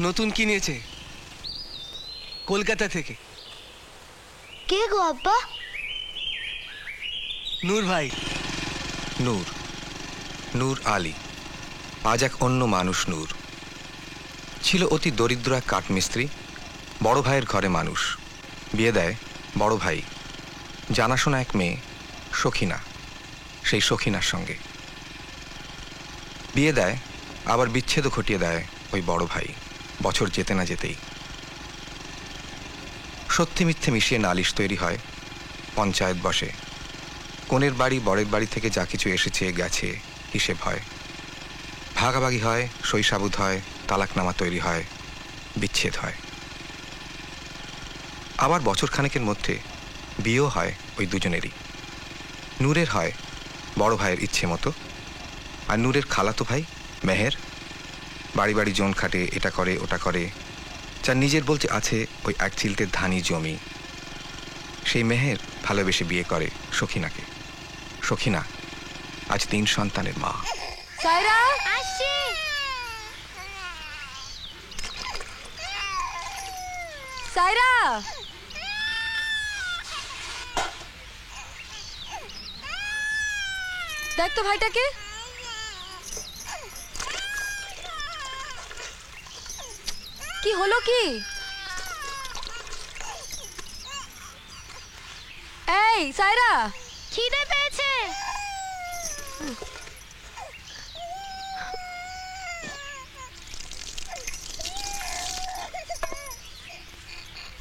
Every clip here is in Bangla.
নতুন কিনেছে কলকাতা থেকে। কে গো আব্বা? নূর ভাই। নূর, নূর আলী আজ এক অন্য মানুষ। নূর ছিল অতি দরিদ্র এক কাঠমিস্ত্রি, বড় ভাইয়ের ঘরে মানুষ। বিয়ে দেয় বড় ভাই জানাশোনা এক মেয়ে সখিনা, সেই সখিনার সঙ্গে বিয়ে দেয়, আবার বিচ্ছেদও ঘটিয়ে দেয় ওই বড় ভাই বছর যেতে না যেতেই। সত্যি মিথ্যে মিশিয়ে নালিশ তৈরি হয়, পঞ্চায়েত বসে, কনের বাড়ি বরের বাড়ি থেকে যা কিছু এসেছে গেছে হিসেব হয়, ভাগাভাগি হয়, সইসাবুত হয়, তালাকনামা তৈরি হয়, বিচ্ছেদ হয়। আবার বছর খানেকের মধ্যে বিয়েও হয় ওই দুজনেরই। নূরের হয় বড় ভাইয়ের ইচ্ছে মতো, আর নূরের খালাতো ভাই মেহের বাড়ি বাড়ি জন খাটে, এটা করে ওটা করে, যার নিজের বলতে আছে ওই এক চিলতে ধানি জমি। সেই মেহের ভালোবেসে বিয়ে করে সখিনাকে। সখিনা আজ 3 সন্তানের মা। সাইরা আসছি। সাইরা দেখ তো ভাইটাকে। কি হলো কি? এই সাইরা, খিদে পেয়েছে।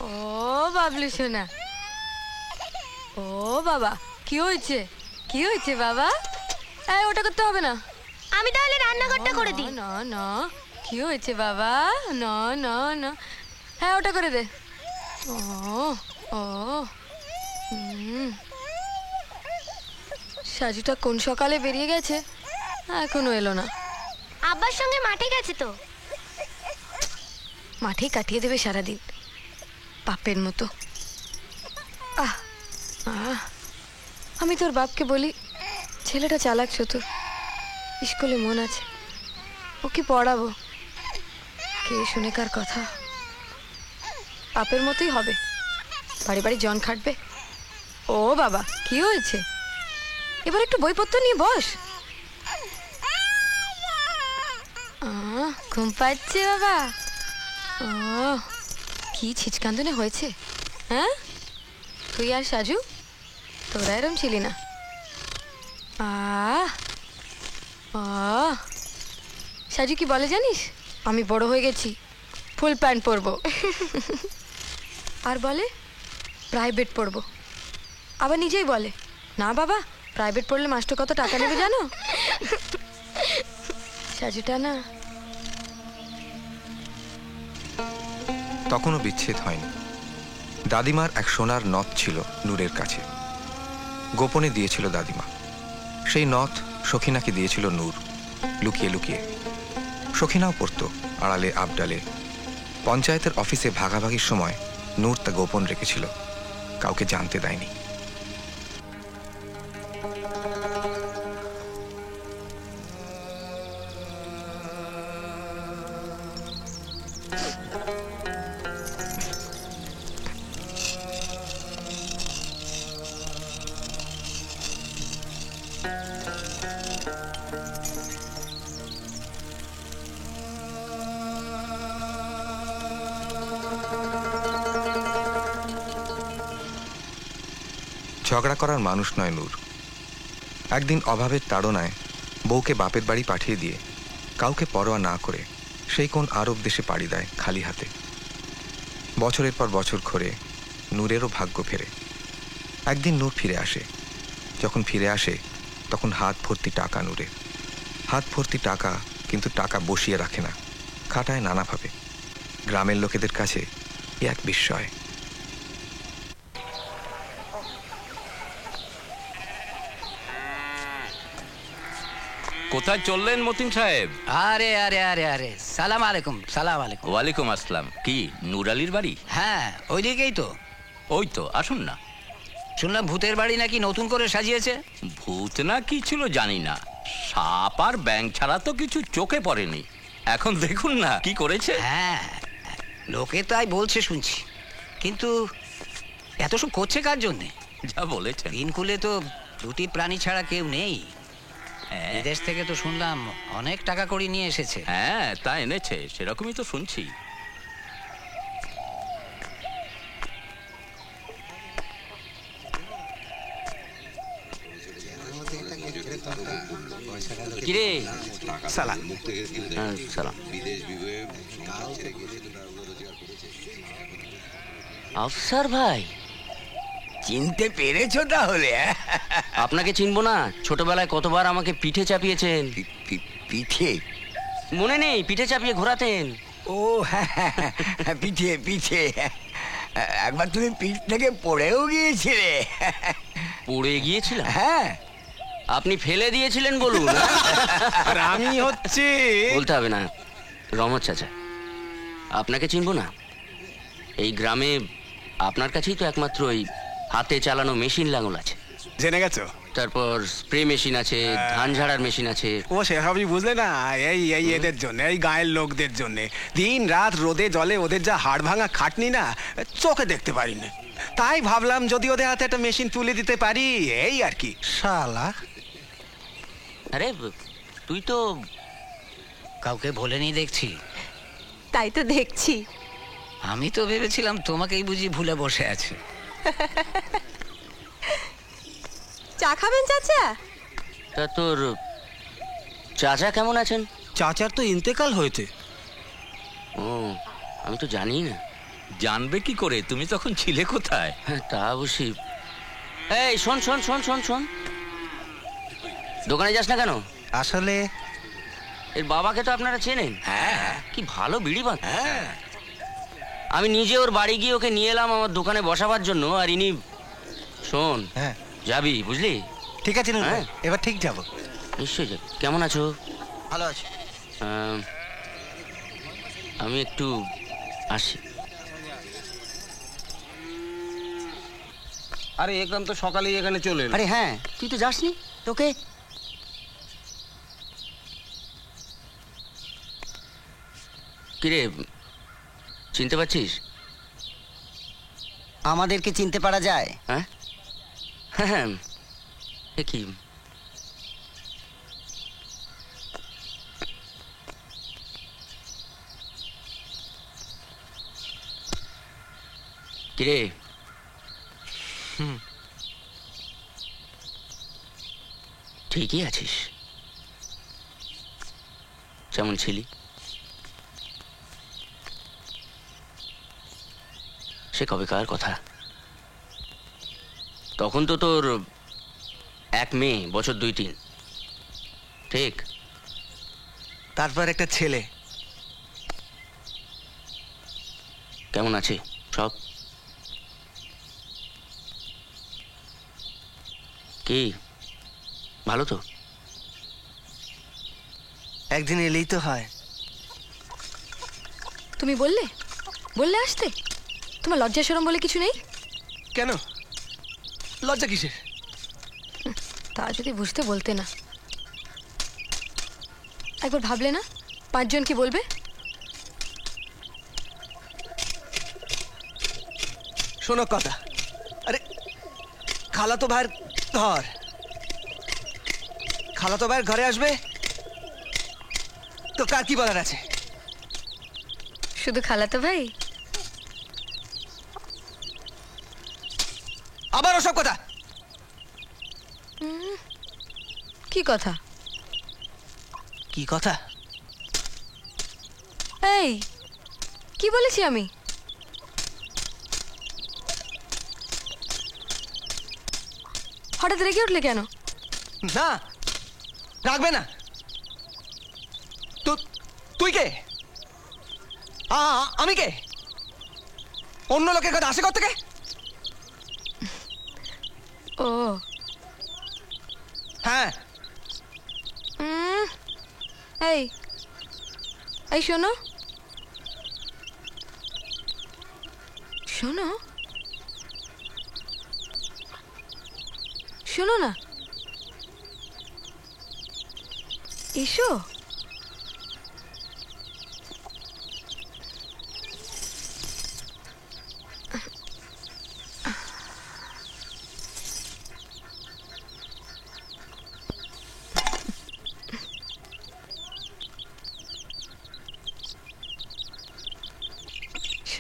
ও বাবলু সোনা, ও বাবা, কি হয়েছে? কি হয়েছে বাবা? এই ওটা করতে হবে না, আমি তাহলে রান্নাঘরটা করে দিই। না না, কি হয়েছে বাবা? না না না, হ্যাঁ ওটা করে দে। ও ও সাজুটা কোন সকালে বেরিয়ে গেছে, এখনো এলো না। আব্বার সঙ্গে মাঠে গেছে তো। মাঠেই কাটিয়ে দেবে সারাদিন বাপের মতো। আহ আহ আমি তোর বাপকে বলি, ছেলেটা চালাক চতুর, স্কুলে মন আছে, ওকে পড়াবো। কে শুনে কার কথা? বাপের মতোই হবে, বাড়ি বাড়ি জন খাটবে। ও বাবা, কি হয়েছে? এবার একটু বইপত্র নিয়ে বস। ঘুম পাচ্ছে বাবা? ও কি ছিচকান্দনে হয়েছে? হ্যাঁ, তুই আর সাজু তোরা এরম ছিলি না। সাজু কি বলে জানিস? আমি বড় হয়ে গেছি, ফুল প্যান্ট পরবো। আর বলে প্রাইভেট পড়বো। আবার নিজেই বলে, না বাবা, প্রাইভেট পড়লে মাস্টার কত টাকা নেবে জানো? সাজুটা না। তখনও বিচ্ছেদ হয়নি। দাদিমার এক সোনার নথ ছিল নূরের কাছে, গোপনে দিয়েছিল দাদিমা। সেই নথ সখিনাকে দিয়েছিল নূর, লুকিয়ে লুকিয়ে। সখিনাও পড়তো আড়ালে আবডালে। পঞ্চায়েতের অফিসে ভাগাভাগির সময় নূর তা গোপন রেখেছিল, কাউকে জানতে দেয়নি। ঝগড়া করার মানুষ নয় নূর। একদিন অভাবের তাড়নায় বউকে বাপের বাড়ি পাঠিয়ে দিয়ে কাউকে পরোয়া না করে সেই কোন আরব দেশে পাড়ি দেয় খালি হাতে। বছরের পর বছর ঘোরে, নূরেরও ভাগ্য ফেরে। একদিন নূর ফিরে আসে। যখন ফিরে আসে তখন হাত ভর্তি টাকা নূরের। হাত ভর্তি টাকা, কিন্তু টাকা বসিয়ে রাখে না, খাটায় নানাভাবে। গ্রামের লোকেদের কাছে এক বিস্ময়। কোথায় চললেন মতিন সাহেব? আরে আরে আরে আরে, সালাম আলাইকুম। সালাম আলাইকুম। ওয়ালাইকুম আসসালাম। কি নূর আলীর বাড়ি? হ্যাঁ, ওইদিকেই তো। ওই তো, আসুন না। শুনলাম ভূতের বাড়ি নাকি নতুন করে সাজিয়েছে। ভূত না কি ছিল জানি না, সাপ আর ব্যাঙ ছাড়া তো কিছু চোখে পড়েনি। এখন দেখুন না কি করেছে। হ্যাঁ, লোকে তাই বলছে শুনছি, কিন্তু এত সব করছে কার জন্যে? যা বলেছেন। দিনকুলে তো দুটি প্রাণী ছাড়া কেউ নেই। হ্যাঁ, বিদেশ থেকে তো শুনলাম অনেক টাকা কড়ি নিয়ে এসেছে। হ্যাঁ তা এনেছে, সেরকমই তো শুনছি। কিরে সালাম। হ্যাঁ, সালাম। আফসার ভাই, চিনতে পেরেছো তাহলে? আপনাকে চিনবো না? ছোটবেলায় কতবার আমাকে পিঠে চাপিয়েছেন। পিঠে? মনে নেই? পিঠে চাপিয়ে ঘোরাতেন। ও হ্যাঁ, পিঠে পিঠে। একবার তুমি পিঠ থেকে পড়েও গিয়েছিলে। পড়ে গিয়েছিলাম? হ্যাঁ। আপনি ফেলে দিয়েছিলেন বলুন। আর আমি হচ্ছে বলতে হবে না, রমত চাচা। আপনাকে চিনবো না? এই গ্রামে আপনার কাছেই তো একমাত্র ওই হাতে চালানো মেশিন লাঙল আছে। জেনে গেছো? তারপর স্প্রে মেশিন আছে, ধান ঝাড়ার মেশিন আছে। ও সেসবই বুঝলে না, এই এই এদের জন্য, এই গায়ের লোকদের জন্য দিন রাত রোদে জলে ওদের যা হাড় ভাঙা খাটনি না, চোখে দেখতে পারি না। তাই ভাবলাম যদি ওদের হাতে একটা মেশিন তুলে দিতে পারি, এই আর কি। শালা, আরে তুই তো কাউকে বলেনি দেখছি। তাই তো দেখছি। আমি তো ভেবেছিলাম তোমাকেই বুঝি ভুলে বসে আছে। চা খাবেন চাচা? তা তোর চাচা কেমন আছেন? চাচার তো ইন্তেকাল হয়েছে। ও, আমি তো জানি না। জানবে কি করে? তুমি তখন ছিলে কোথায়? হ্যাঁ, তা অবশ্যই। এই শোন শোন শোন শোন শোন, দোকানে যাস না কেন? আসলে এর বাবাকে তো আপনারা চেনেন। হ্যাঁ কি ভালো বিড়ি বাঁধ। হ্যাঁ। আমি নিজে ওর বাড়ি গিয়ে ওকে নিয়ে এলাম আমার দোকানে বসাবার জন্য। আর ইনি, শোন, হ্যাঁ যাবি বুঝলি? ঠিক আছে, হ্যাঁ। এবার ঠিক যাবো। নিশ্চয়ই যাবি। কেমন আছো? ভালো আছি। আমি একটু আসি। আরে একদম তো সকালেই এখানে চলে এলো। আরে হ্যাঁ, তুই তো যাসনি। তোকে কিরে, চিনতে পারছিস? আমাদেরকে চিনতে পারা যায়? হ্যাঁ হ্যাঁ। এ কি, কিরে? ঠিকই আছিস, যেমন ছিলি। সে কবেকার কথা। তখন তো তোর এক মেয়ে, বছর 2-3। ঠিক। তারপর একটা ছেলে। কেমন আছে সব? কি ভালো তো? একদিন এলেই তো হয়। তুমি বললে বললে আসতে? তোমার লজ্জা শরম বলে কিছু নেই? কেন লজ্জা কিসের? তা যদি বুঝতে বলতে না। একবার ভাবলে না 5 জন কি বলবে? শোনো কথা। আরে খালাতো ভাইয়ের ঘর, খালাতো ভাইয়ের ঘরে আসবে তো কার কি বলার আছে? শুধু খালাতো ভাই? আবার ওসব কথা? কি কথা? কি কথা? এই কি বলেছি আমি? হঠাৎ রেগে উঠলে কেন? না, রাখবে না। তুই কে? আমি কে? অন্য লোকের কথা আসে কোত্থেকে? ও হ্যাঁ। এই এই শোনো শোনো শোনো না, এসো।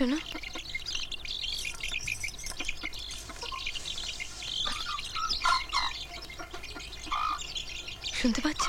শোনো, শুনতে পাচ্ছ?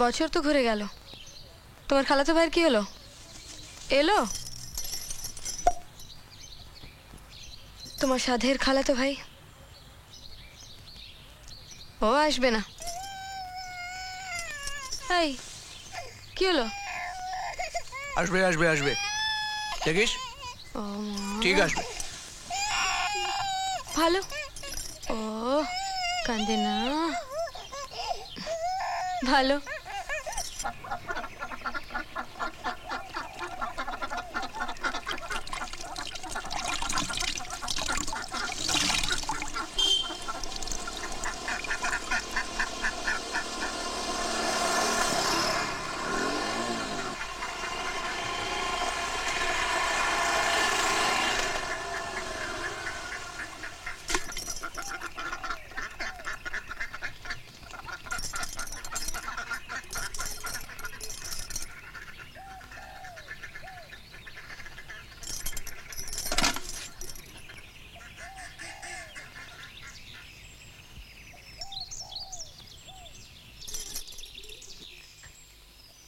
বছর তো ঘুরে গেল, তোমার খালাতো ভাইয়ের কি হলো? এলো তোমার সাধের খালাতো ভাই? ও আসবে না। এই কি হলো? আসবে আসবে আসবে, দেখিস ও মা, ঠিক আসবে। ভালো। ও কান্দে না, ভালো।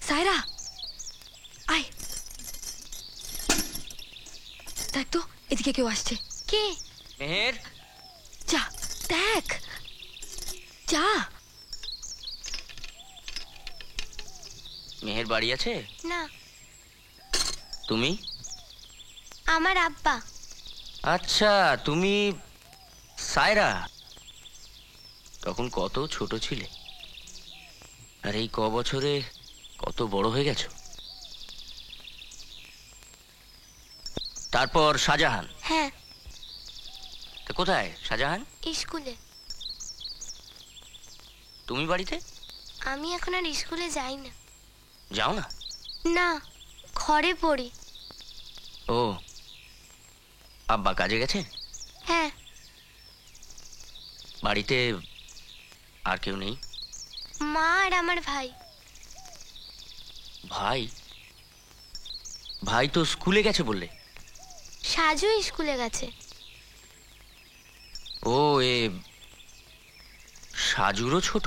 সায়রা আয়, দেখ তো এদিকে কেউ আসছে। কে? মেহের, যা দেখ, যা। মেহের বাড়ি আছে? না, তুমি? আমার আব্বা। আচ্ছা, তুমি সায়রা। তখন কত ছোট ছিলে, আর এই বছরে কত বড় হয়ে গেছো। তারপর শাহজাহান। হ্যাঁ, তা কোথায় শাহজাহান? স্কুলে। তুমি বাড়িতে? আমি এখন আর স্কুলে যাই না। যাও না? না, ঘরে পড়ি। ও, আব্বা কাজে গেছে? হ্যাঁ, বাড়িতে আর কেউ নেই? মা আর আমার ভাই। ভাই? ভাই তো স্কুলে গেছে বললে। সাজু স্কুলে গেছে। ও, এ সাজুরও ছোট?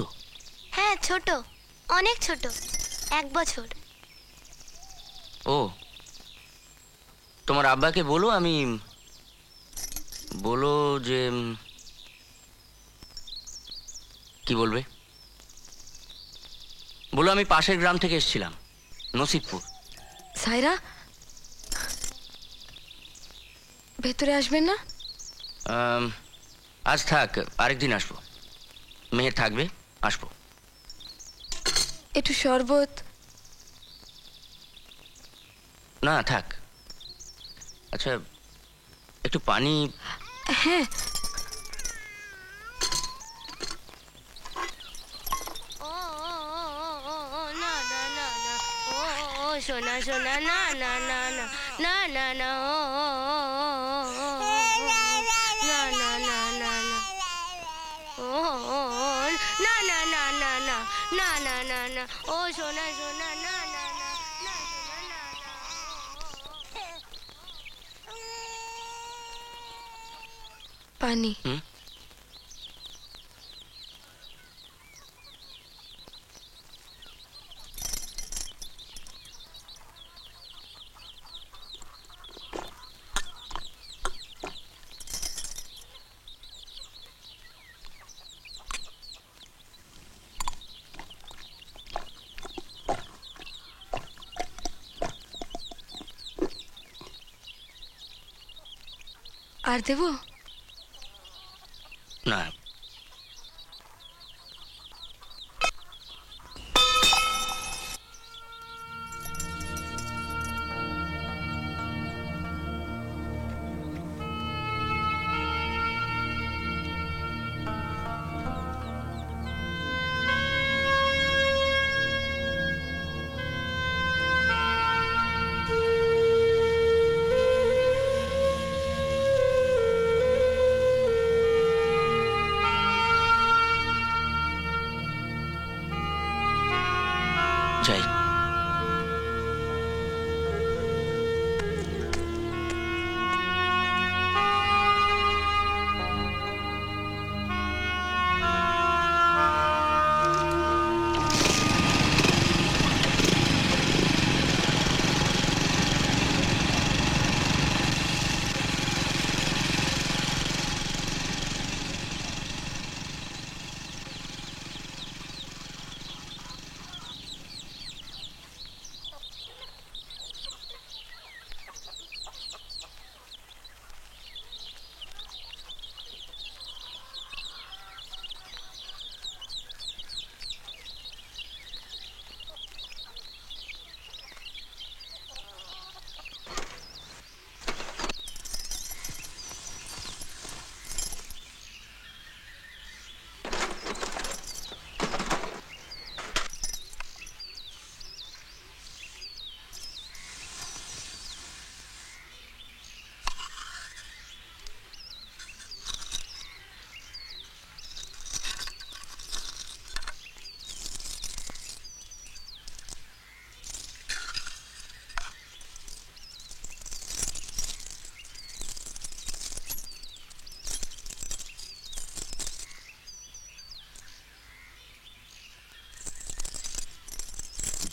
হ্যাঁ, ছোট, অনেক ছোট, 1 বছর। ও, তোমার আব্বাকে বলো বলো যে কি বলবে বলো, আমি পাশের গ্রাম থেকে এসেছিলাম, নসিবপুর। সায়রা ভেতরে আসবেন না? আজ থাক, আরেকদিন আসবো। মেহের থাকবে, আসবো। একটু শরবত? না থাক। আচ্ছা, একটু পানি? হ্যাঁ। ও না না না না, ও সোনা সোনা, না না না না না না না, ও না না না না না, ও না না না না না না না না না, ও সোনা সোনা, না না না না সোনা, না না। পানি। হুম? আর দেবো? না, যাই।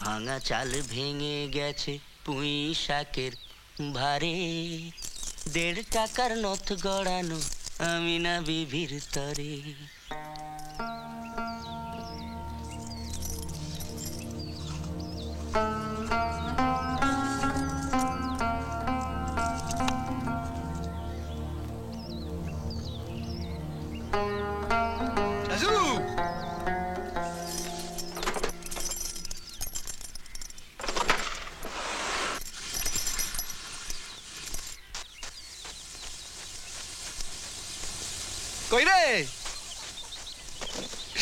ভাঙা চাল ভেঙে গেছে পুঁই শাকের ভারে, 1.5 টাকার নথ গড়ানো আমি না বিবির তরে। কই রে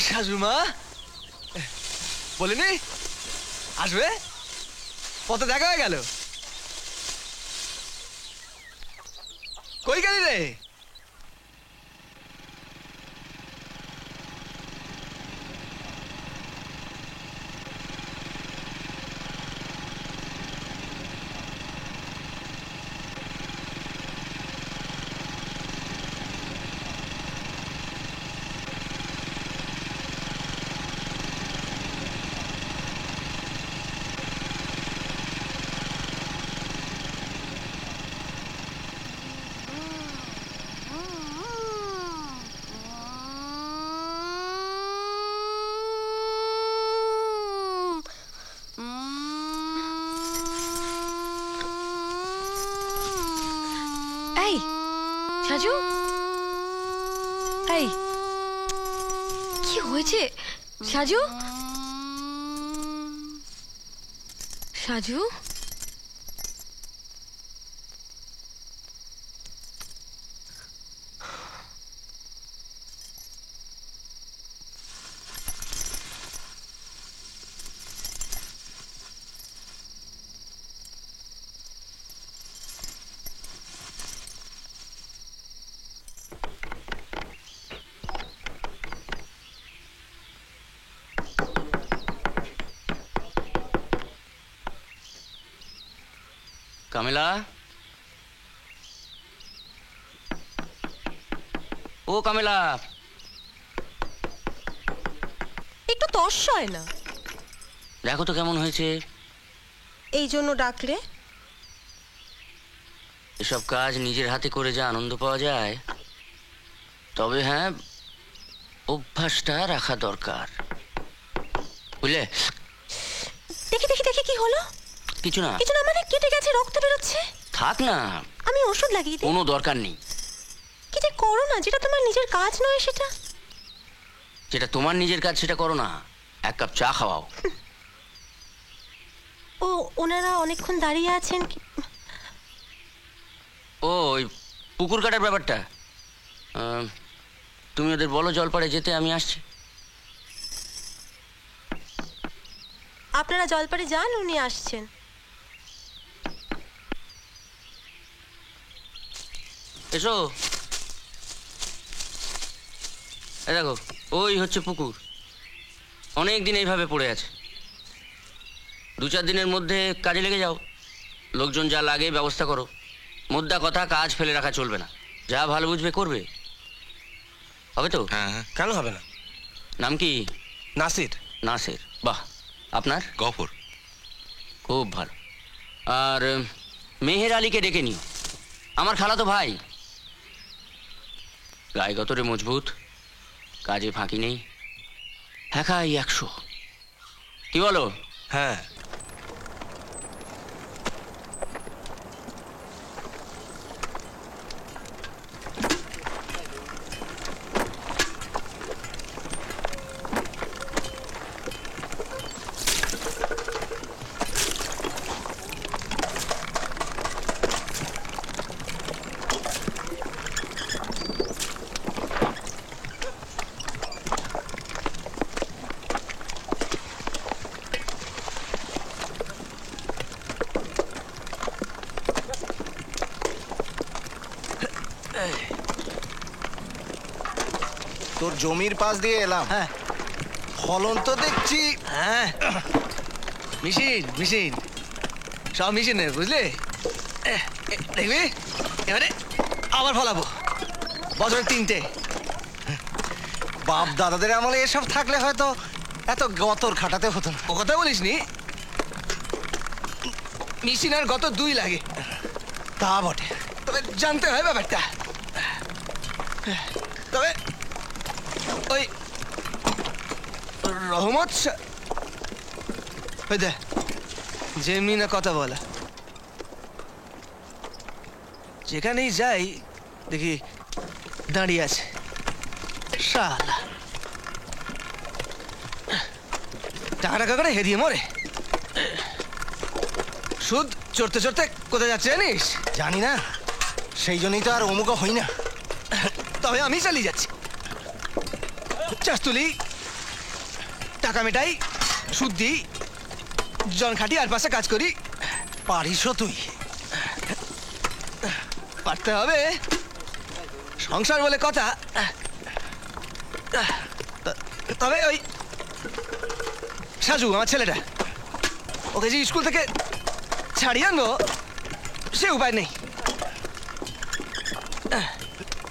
শাশুমা? বলিনি আসবে? পথে দেখা হয়ে গেল। কই গেলি রে? এই সাজু, এই কি হয়েছে সাজু? সাজু কামেলা, ও কামেলা, একটু তর্স হয় না? দেখো তো কেমন হয়েছে। এই জন্য ডাকলে? এসব কাজ নিজের হাতে করে যা আনন্দ পাওয়া যায়, তবে হ্যাঁ অভ্যাসটা রাখা দরকার, বুঝলে? দেখি দেখি দেখি, কি হলো? কিছু না। কিছু না মানে? কেটে গেছে, রক্ত বেরোচ্ছে। থাক না, আমি ওষুধ লাগিয়ে দিই। কোনো দরকার নেই। কি যে করো না, যেটা তোমার নিজের কাজ নয় সেটা। যেটা তোমার নিজের কাজ সেটা করো না, 1 কাপ চা খাওয়াও। ও ওনারা অনেকক্ষণ দাঁড়িয়ে আছেন। ও ওই পুকুর কাটার ব্যাপারটা, তুমি ওদের বলো জলপাড়ে যেতে, আমি আসছি। আপনারা জলপাড়ে যান, উনি আসছেন। এসো। এই দেখো, ওই হচ্ছে পুকুর, অনেক দিন এইভাবে পড়ে আছে। 2-4 দিনের মধ্যে কাজে লেগে যাও। লোকজন যা লাগে ব্যবস্থা করো। মোদ্দা কথা, কাজ ফেলে রাখা চলবে না। যা ভালো বুঝবে করবে। হবে তো? হ্যাঁ হ্যাঁ। কেন হবে না? নাম কি? নাসির। নাসির। বাহ। আপনার? গফর। খুব ভালো। আর মেহের আলীকে ডেকে নিও, আমার খালাতো ভাই। গায়ে গতরে মজবুত, কাজে ফাঁকি নেই, একাই 100। কি বলো? হ্যাঁ। তোর জমির পাশ দিয়ে এলাম। হ্যাঁ। ফলন তো দেখছি। হ্যাঁ, মেশিন মেশিন, সব মেশিনের, বুঝলে? দেখবি এবারে আবার ফলাবো, বছরে 3টে। বাপ দাদাদের আমলে এসব থাকলে হয়তো এত গতর খাটাতে হতো না। ও কথা বলিস নি, মেশিন আর গত 2 লাগে। তা বটে। তবে জানতে হয় ব্যাপারটা। তবে ওই রহমত ওই দে যেমনি না কথা বলা, যেখানেই যাই দেখি দাঁড়িয়ে আছে শালা। টাকা টাকা করে হেরিয়ে মরে। সুদ চড়তে চড়তে কোথায় যাচ্ছে জানিস? জানি না, সেই জন্যই তো আর অমুক হই না। তবে আমি চালিয়ে যাচ্ছি, চাষ তুলি, টাকা মেটাই, সুদ দিই, জন খাটি, আর পাশে কাজ করি। পারিসও তুই? পারতে হবে, সংসার বলে কথা। তবে ওই সাজু আমার ছেলেটা, ওকে যে স্কুল থেকে ছাড়িয়ে আনবো সে উপায় নেই।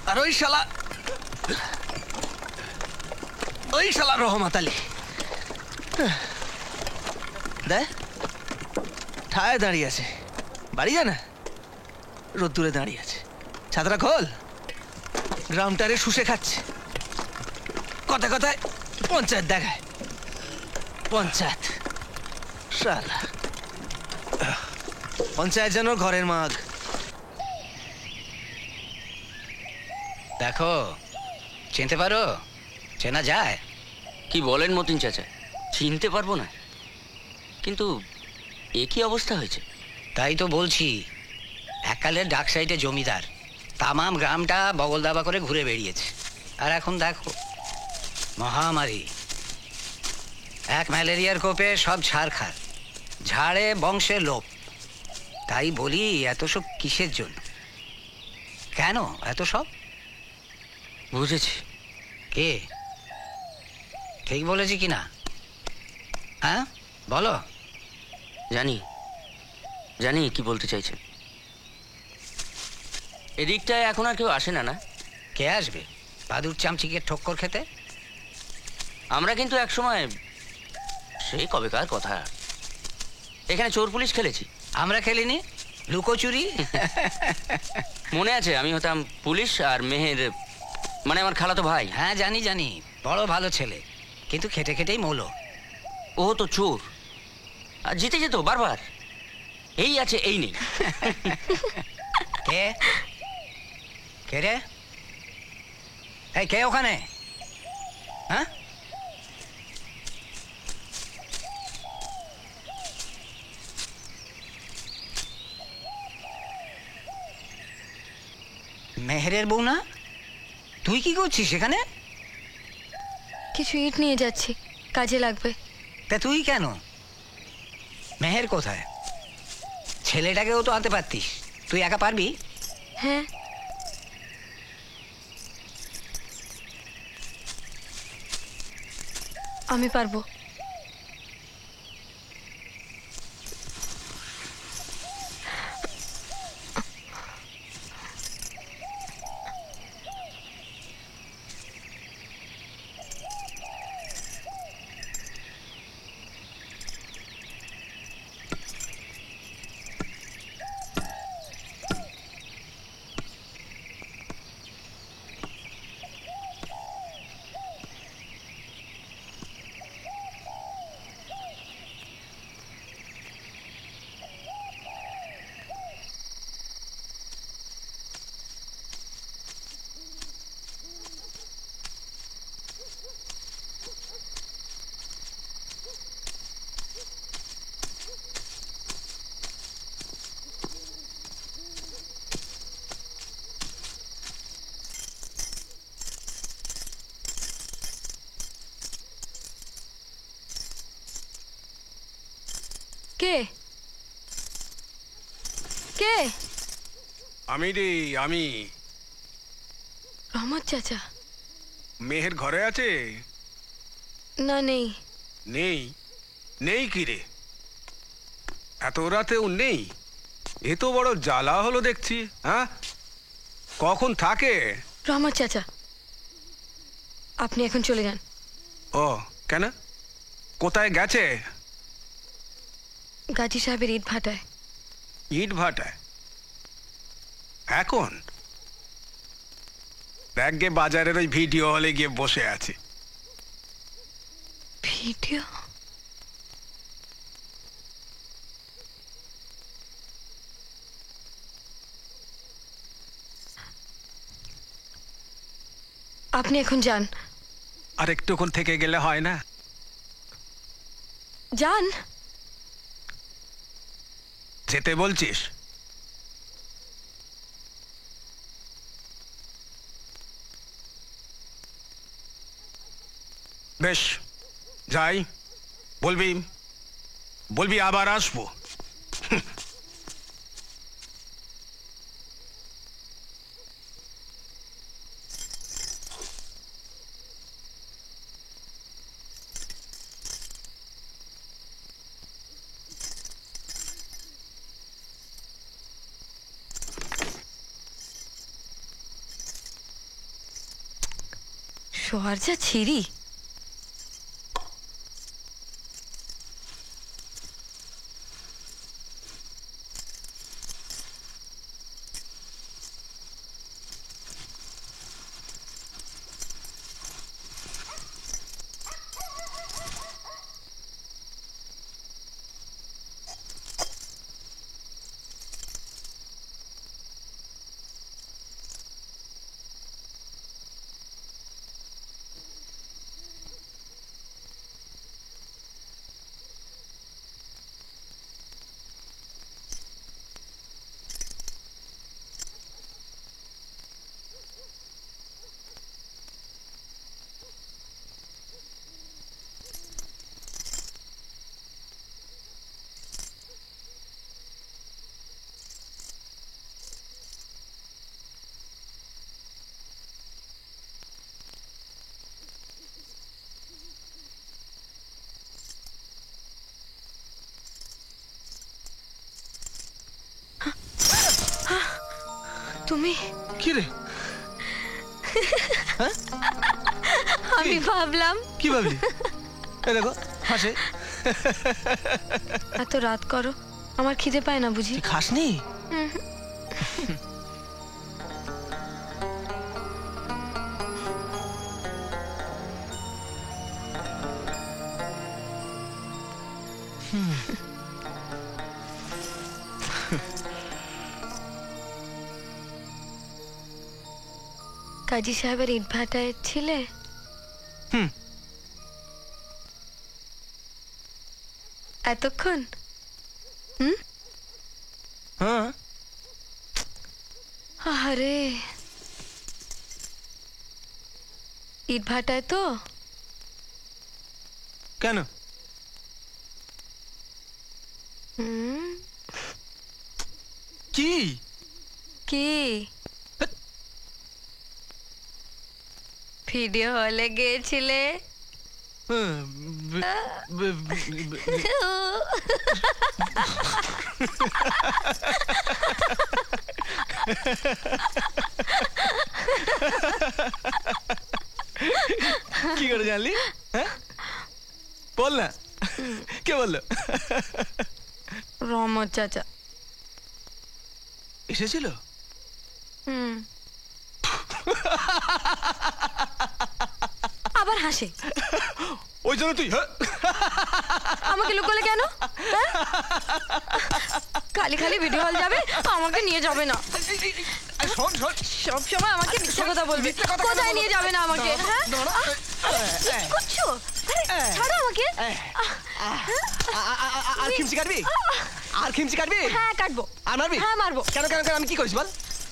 আর ওই শালা রহমত আলী দে ঠায় দাঁড়িয়ে আছে, বাড়ি যা না, রোদ্দুরে দাঁড়িয়ে আছে, ছাতাটা খোল, গ্রামটারে শুষে খাচ্ছে। কথায় কথায় পঞ্চায়েত দেখায়, পঞ্চায়েত শালা, পঞ্চায়েত যেন ঘরের মাগ। দেখো, চিনতে পারো? চেনা যায়? কি বলেন মতিন চাচা, চিনতে পারবো না? কিন্তু এ কি অবস্থা হয়েছে? তাই তো বলছি, এককালের ডাক সাইডে জমিদার, তামাম গ্রামটা বগল দাবা করে ঘুরে বেরিয়েছে। আর এখন দেখো, মহামারী, এক ম্যালেরিয়ার কোপে সব ছারখার, ঝাড়ে বংশের লোপ। তাই বলি, এত সব কিসের জন্য? কেন এত সব? বুঝেছি। কে ঠিক বলেছি কি না? হ্যাঁ বলো। জানি জানি কি বলতে চাইছেন। এদিকটায় এখন আর কেউ আসে না, না? কে আসবে বাদুর চামচিকে ঠক্কর খেতে? আমরা কিন্তু একসময়, সেই কবেকার কথা, এখানে চোর পুলিশ খেলেছি। আমরা খেলিনি, লুকোচুরি। মনে আছে, আমি হতাম পুলিশ আর মেহের, মানে আমার খালাতো ভাই। হ্যাঁ জানি জানি, বড় ভালো ছেলে, কিন্তু খেটে খেটেই মৌলো। ও তো চোর, আর জিতে যেত বারবার। এই আছে এই নেই। কে কে রে? এই কে ওখানে? হ্যাঁ, মেহেরের বউ না? তুই কি করছিস সেখানে? কিছু ইট নিয়ে যাচ্ছি, কাজে লাগবে। তা তুই কেন? মেহের কোথায়? ছেলেটাকেও তো আনতে পারতিস, তুই একা পারবি? হ্যাঁ, আমি পারবো। কে কে? আমি রে, আমি। রহমত চাচা? মেহের ঘরে আছে? না, নেই। নেই? নেই কি রে? এত রাতেও নেই? এ তো বড় জ্বালা হলো দেখছি। হ্যাঁ, কখন থাকে? রহমত চাচা, আপনি এখন চলে যান। ও কেন? কোথায় গেছে? গাজী সাহেবের ইট ভাটায়। ইট ভাটায় এখন? দেখ গে, বাজারের ওই ভিডিও হলে গিয়ে বসে আছে। ভিডিও? আপনি এখন যান। আর একটুক্ষণ থেকে গেলে হয় না? যান। যেতে বলছিস? বেশ, যাই। বলবি বলবি আবার আসবো। শোয়ার যা ছিরি। তুমি কি রে? আমি ভাবলাম। কি ভাবলি? এই দেখো হাসে। এত রাত করো, আমার খিদে পায় না বুঝি? খাসনি? কাজী সাহেবের ইট ভাটায় ছিলে? এতক্ষণ? হ্যাঁ। আরে ইট ভাটায় তো? কেন? কি কি ভিডিও হলে গিয়েছিলে? কি করে জানলি? হ্যাঁ বল না, কে বললো? রহমত চাচা এসেছিল? আবার হাসে। ওই জন্য তুই আমাকে লুকোলে কেন? খালি খালি ভিডিও হল যাবে, আমাকে নিয়ে যাবে না। সব সময় আমাকে মিথ্যা কথা বলবে। কোথায় নিয়ে যাবে না আমাকে? কি করছো? ছাড়ো আমাকে। আর খিমচি কাটবি? আর খিমচি কাটবি? হ্যাঁ কাটবো। আর মারবি? হ্যাঁ মারবো। কেন কেন কেন? আমি কি করিস বল?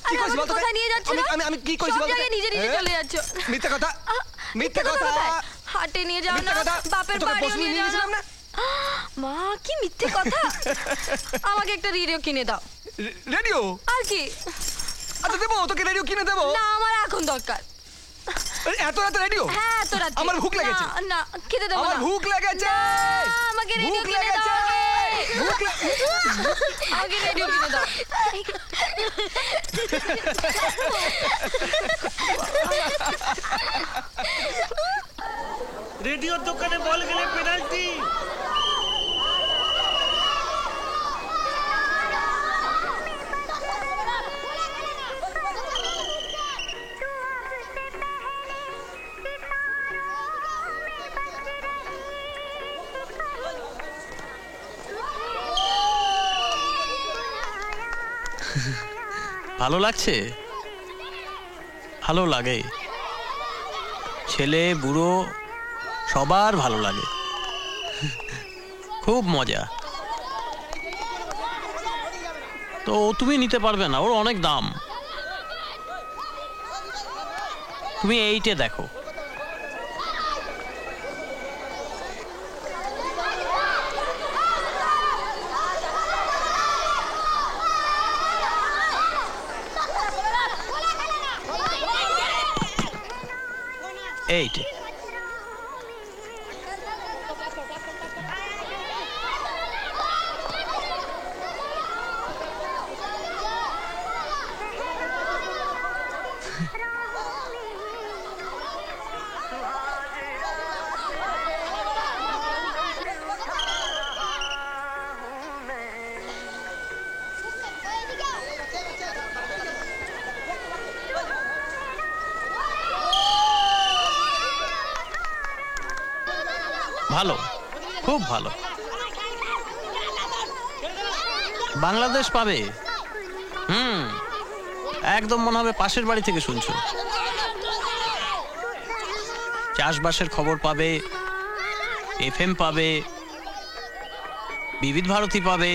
কি করিস বল? কোথায় নিয়ে যাচ্ছ? আমি কি করিস বল? নিজে নিজে চলে যাচ্ছ। মিথ্যা কথা, মিথ্যা কথা। হাটে নিয়ে যাও না, বাপের বাড়িও নিয়ে যাও না। মা কি মিথ্যে কথা। আমাকে একটা রেডিও কিনে দাও। রেডিও? আর কি? আচ্ছা দেবো, তোকে রেডিও কিনে দেবো। না, আমার এখন দরকার। এত রাতে রেডিও? হ্যাঁ, এত রাতে। আমার ভুক লেগেছে। না, খেতে দেবো না। আমার ভুক লেগেছে। আমাকে রেডিও ভুক কিনে লেগেছে। দাও। ভুক আমাকে রেডিও কিনে দাও। রেডিওর দোকানে বল গেলে পেনাল্টি। ভালো লাগছে? ভালো লাগে, ছেলে বুড়ো সবার ভালো লাগে, খুব মজা। তো তুমি নিতে পারবে না, ওর অনেক দাম। তুমি এইটে দেখো। এইটে। ভালো, খুব ভালো। বাংলাদেশ পাবে। একদম মনে হবে পাশের বাড়ি থেকে শুনছো। চাষবাসের খবর পাবে, FM পাবে, বিবিধ ভারতী পাবে।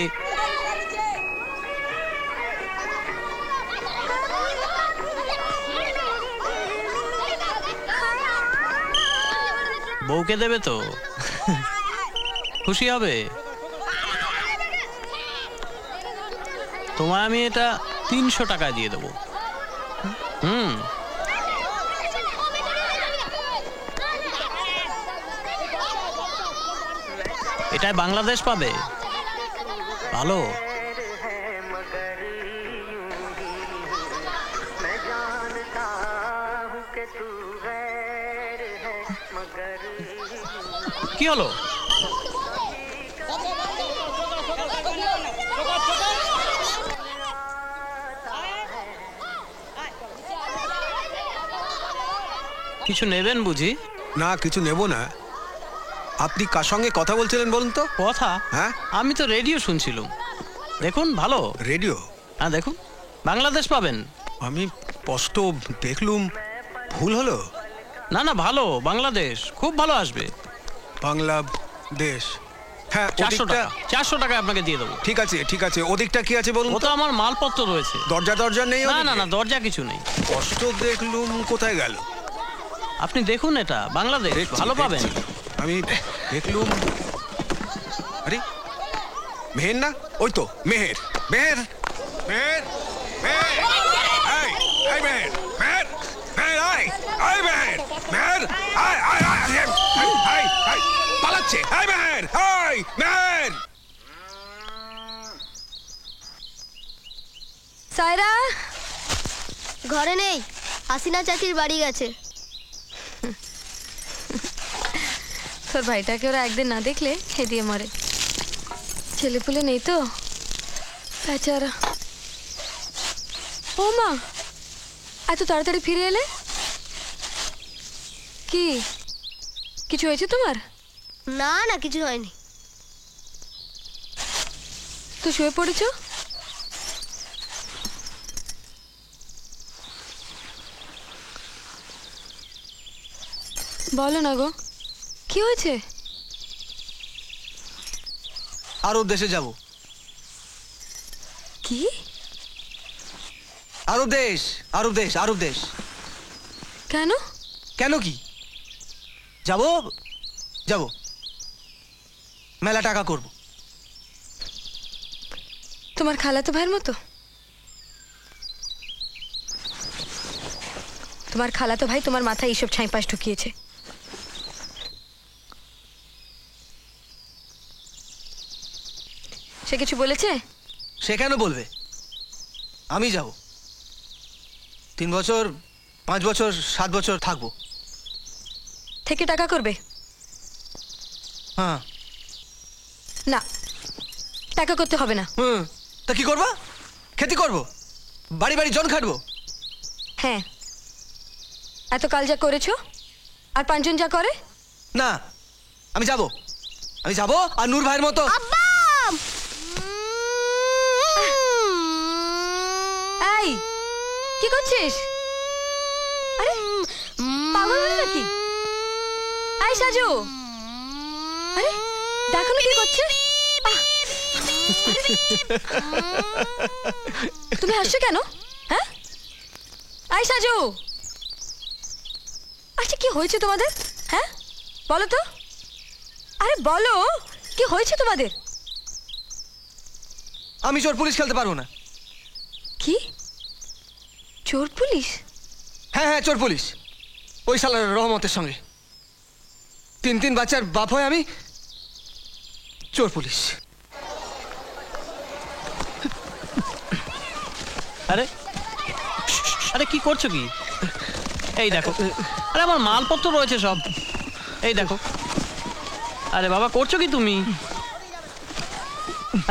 বউকে দেবে তো? খুশি হবে। তোমায় আমি এটা 300 টাকায় দিয়ে দেবো। এটাই বাংলাদেশ পাবে। ভালো। কি হলো? কিছু নেবেন বুঝি? না, কিছু নেব না। আপনি কার সঙ্গে কথা বলছিলেন বলুন তো? কথা? হ্যাঁ, আমি তো রেডিও শুনছিলাম। দেখুন, ভালো রেডিও। হ্যাঁ দেখুন, বাংলাদেশ পাবেন। আমি স্পষ্ট দেখলুম, ভুল হলো? না না, ভালো, বাংলাদেশ খুব ভালো আসবে। বাংলাদেশ, হ্যাঁ। 400 টাকা, 400 টাকা আপনাকে দিয়ে দেবো। ঠিক আছে, ঠিক আছে। ওদিকটা কি আছে বলুন? ও তো আমার মালপত্র রয়েছে। দরজা নেই? না না না, দরজা কিছু নেই। স্পষ্ট দেখলুম, কোথায় গেল? আপনি দেখুন, এটা বাংলাদেশ, ভালো পাবেন। আমি দেখলুম, আরে মেহের না? ওই তো মেহের। মেহের, মেহের, মেহের, এই, এই মেহের, মেহের, মেহের, এই, এই মেহের, মেহের, এই, এই, এই, এই, এই, পালাচ্ছে। এই মেহের, এই মেহের। সায়রা ঘরে নেই, হাসিনা চাচির বাড়ি গেছে। তোর ভাইটাকে ওরা একদিন না দেখলে খেয়ে দিয়ে মরে। ছেলেপুলে নেই তো, বেচারা। ও মা, এত তাড়াতাড়ি ফিরে এলে? কি কিছু হয়েছে তোমার? না না, কিছু হয়নি। তো শুয়ে পড়েছো? বলো না গো, কি হয়েছে? আরব দেশে যাব। কি? আরব দেশ, আরব দেশ, আরব দেশ। কেন? কেন কি? যাব, যাব। মেলা টাকা করব। তোমার খালাতো ভাইয়ের মতো? তোমার খালাতো ভাই তোমার মাথায় এইসব ছাইপাশ ঢুকিয়েছে। সে কিছু বলেছে? সে কেন বলবে? আমি যাব। 3 বছর, 5 বছর, 7 বছর থাকবো। থেকে টাকা করবে? হ্যাঁ। না, টাকা করতে হবে না। তা কি করবা? খেতে করবো, বাড়ি বাড়ি জন খাটবো। হ্যাঁ, এত কাল যা করেছো আর 5 জন যা করে। না, আমি যাব, আমি যাব। আর নূর ভাইয়ের মতো। এই কি করছিস? আরে পাগল হলি নাকি? এই সাজু, আরে দেখো না কি করছে। তুমি হাসছো কেন? হ্যাঁ, এই সাজু, আচ্ছা কি হয়েছে তোমাদের? হ্যাঁ বলো তো, আরে বলো কি হয়েছে তোমাদের? আমি চোর পুলিশ খেলতে পারবো না। কি চোর পুলিশ? হ্যাঁ হ্যাঁ, চোর পুলিশ। ওই শালার রহমতের সঙ্গে 3 বাচ্চার বাপ হয় আমি। চোর পুলিশ। আরে আরে কি করছো কি? এই দেখো, আরে আমার মালপত্র রয়েছে সব, এই দেখো। আরে বাবা করছো কি তুমি?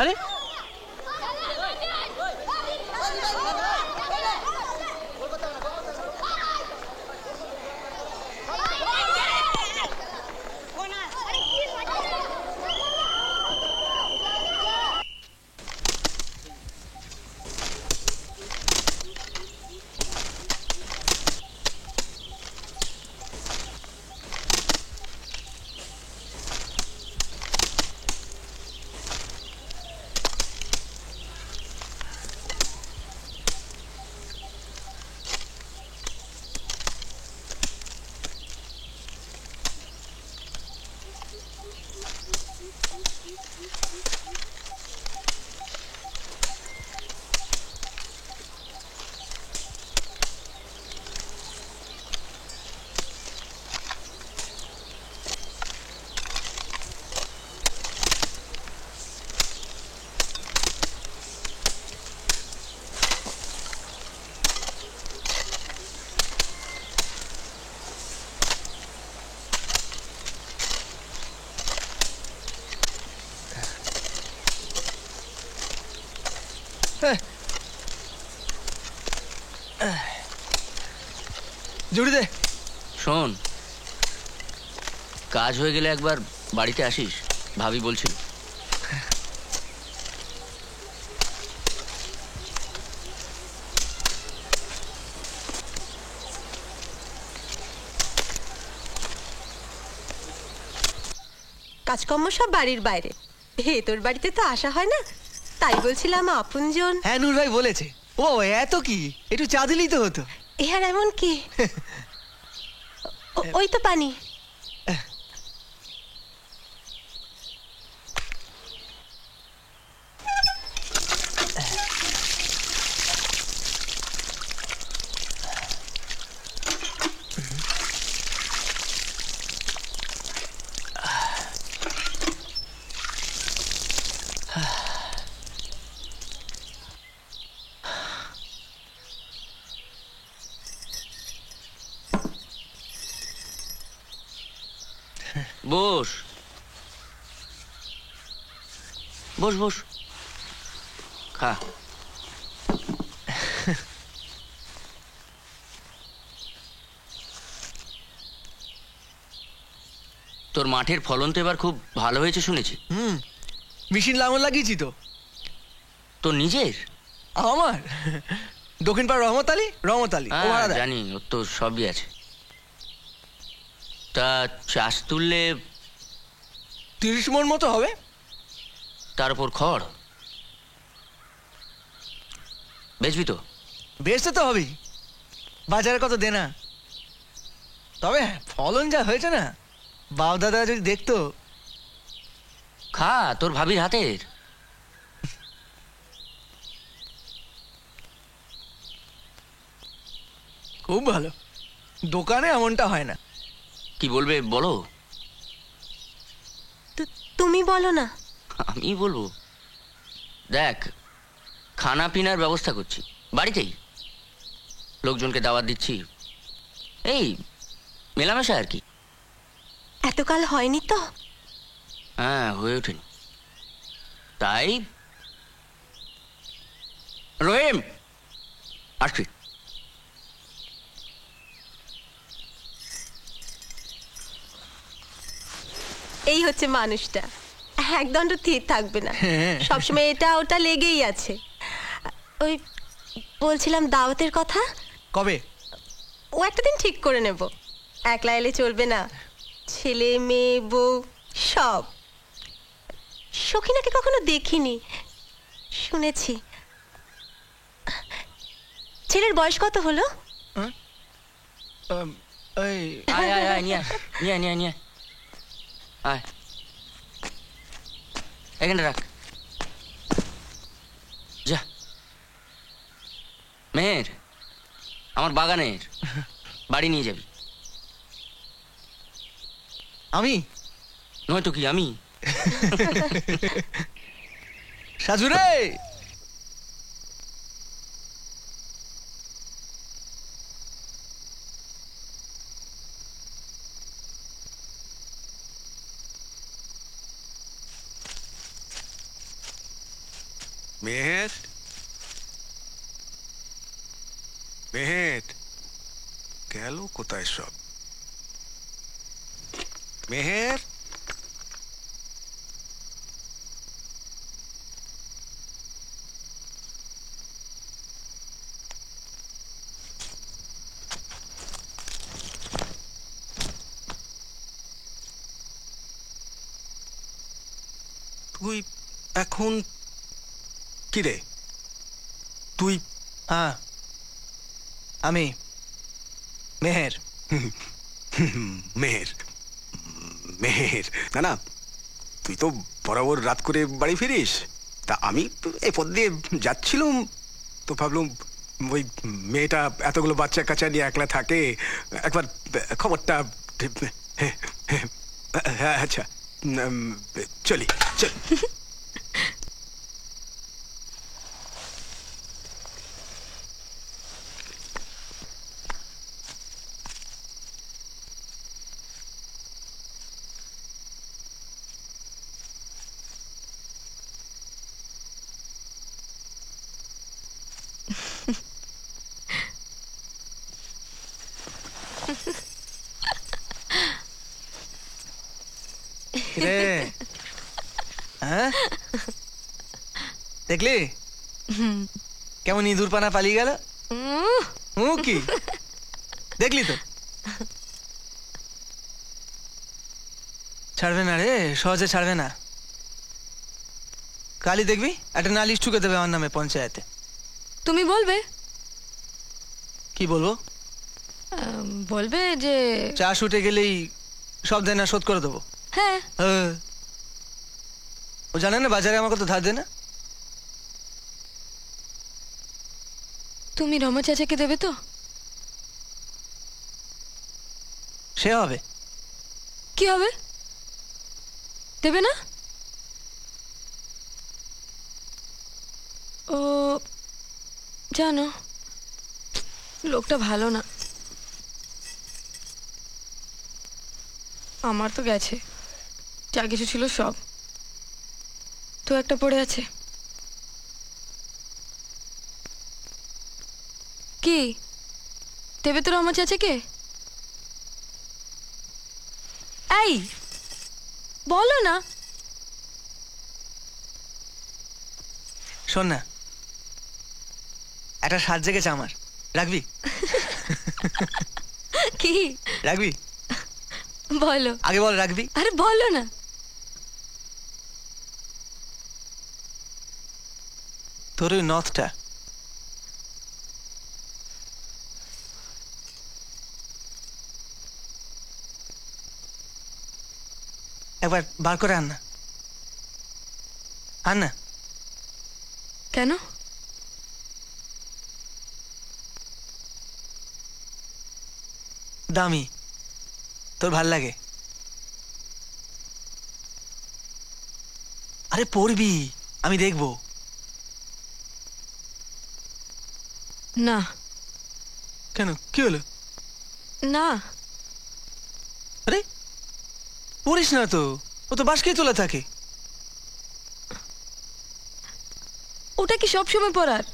আরে জুড়ি দে। শোন, কাজ হয়ে গেলে একবার বাড়িতে আসিস, ভাবি বলছিল। কাজকর্ম সব বাড়ির বাইরে, তোর বাড়িতে তো আসা হয় না, তাই বলছিলাম আপনজন। হ্যাঁ নূর ভাই বলেছে। ও এত কি, একটু চা দিলেই তো হতো। আর এমন কি? ওই তো পানি। বস বস বস, খা। তোর মাঠের ফলন তো এবার খুব ভালো হয়েছে শুনেছি। মেশিন লাঙল লাগিয়েছি তো। তোর নিজের? আমার দক্ষিণ পাড়া রহমত আলী জানি, ওর তো সবই আছে। তা চাষ তুললে 30 মণ মতো হবে। তার উপর খড় বেচবি তো? বেচতে তো হবেই, বাজারে কত দেনা। তবে ফলন যা হয়েছে না, বাপ দাদা যদি দেখতো খা তোর ভাবির হাতের। খুব ভালো, দোকানে এমনটা হয় না। কি বলবে বলো? তুমি বলো না। আমি বলবো? দেখ, খানা পিনার ব্যবস্থা করছি বাড়িতেই, লোকজনকে দাওয়াত দিচ্ছি, এই মেলামেশা আর কি। এতকাল হয়নি তো? হ্যাঁ, হয়ে ওঠেনি। তাই রহিম আসছি। এই হচ্ছে মানুষটা, একদণ্ড স্থির থাকবে না, সবসময় এটা ওটা লেগেই আছে। ওই বলছিলাম দাওয়াতের কথা, কবে? ও একটা দিন ঠিক করে নেব। একলা এলে চলবে না, ছেলে মেয়ে বউ সব। সখিনাকে কখনো দেখিনি, শুনেছি। ছেলের বয়স কত হলো? আয় আয় আয়, নিয়ে নিয়ে নিয়ে নিয়ে আয়, এখানে রাখ। যা, মেহের আমার বাগানের বাড়ি নিয়ে যাবি। আমি নয়তো কি আমি? সাজু রে, মেহের, মেহের গেল কোথায় সব? মেহের, তুই এখন কি রে? তুই? হ্যাঁ, আমি মেহের। মেহের, মেহের না না, তুই তো বরাবর রাত করে বাড়ি ফিরিস। তা আমি এ পথ দিয়ে যাচ্ছিলাম, তো ভাবলাম ওই মেয়েটা এতগুলো বাচ্চা কাচ্চা নিয়ে একলা থাকে, একবার খবরটা। আচ্ছা, চলি চল। হ্যাঁ, দেখলি কেমন ইঁদুর পানা পালিয়ে গেল? কি দেখলি তো? ছাড়বে না রে, সহজে ছাড়বে না। কালই দেখবি একটা নালিশ ঠুকে দেবে আমার নামে পঞ্চায়েতে। তুমি বলবে? কি বলবো? বলবে যে চাষ উঠে গেলেই সব দেনা শোধ করে দেবো। হ্যাঁ, ও জানে না বাজারে আমার কত ধার দেনা। তুমি রমা চাচাকে দেবে তো? সে হবে। কি হবে? দেবে না? ও জানো, লোকটা ভালো না। আমার তো গেছে, যা কিছু ছিল সব তো একটা পড়ে আছে। কি দেবে তো রমা চাচাকে? এই বলো না। শোন না, একটা সাজ জেগেছে আমার, রাখবি? কি রাখবি? বলো আগে বল, রাখবি? আরে বলো না। তোর ওই নথটা একবার বার করে আন না। আন না। কেন? দামি, তোর ভাল লাগে। আরে পড়বি, আমি দেখবো। না। কেন, কি হলো? না। আরে পড়িস না তো, ও তো বাসকেই তোলা থাকে। ওটা কি সব সময় পড়ার?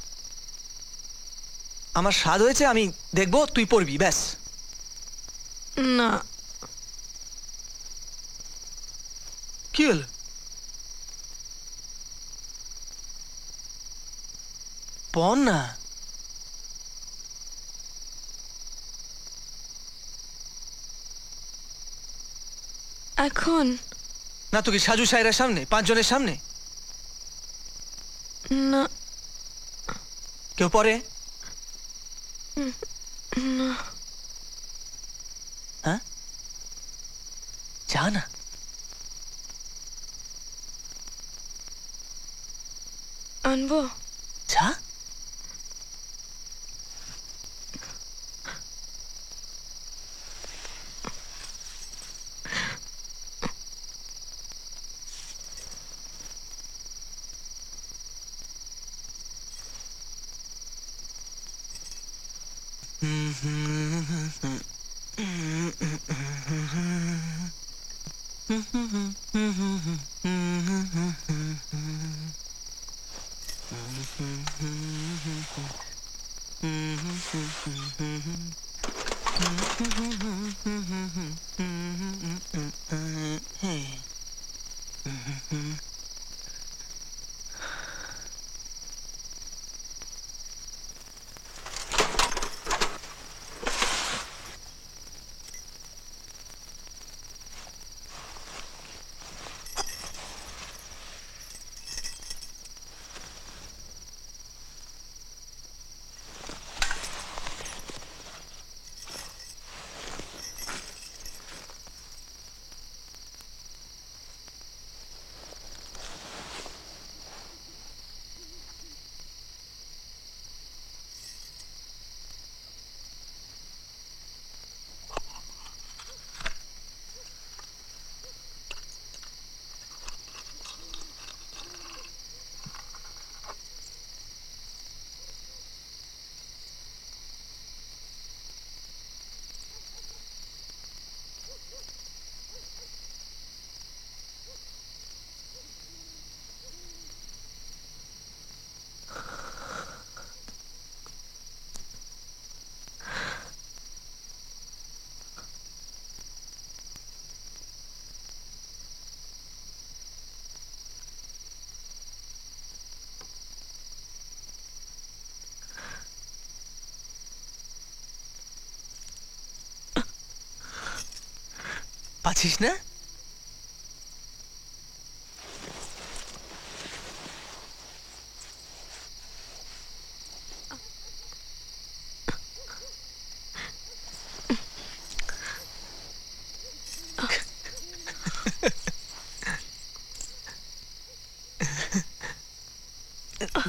আমার স্বাদ হয়েছে, আমি দেখবো, তুই পড়বি, ব্যাস। না। কি হলো? পড় না। এখন না তো কি সাজু সাহেবের সামনে, 5 জনের সামনে? না। কেউ পড়ে? না। হ্যাঁ, যা না। আনবো? যা। পাচ্ছিস না?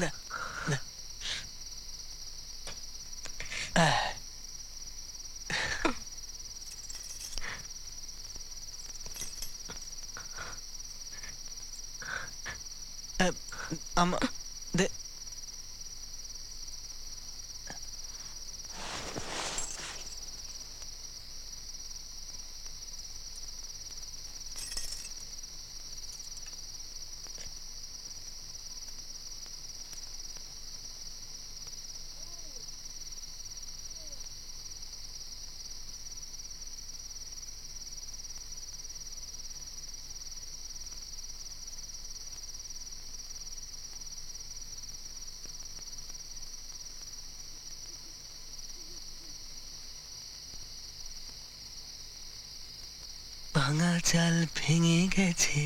না, না। ভাঙা চাল ভেঙে গেছে,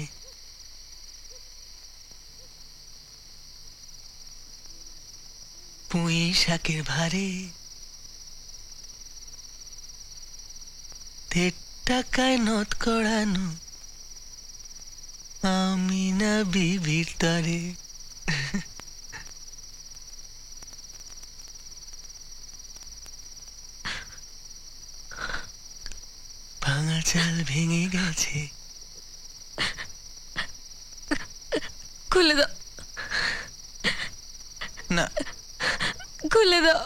পুঁই শাকের ভারে 1.5 টাকায় নথ করানো আমি না বিবির তরে। ভাঙা চাল ভেঙে গেছে। খুলে দাও, না খুলে দাও,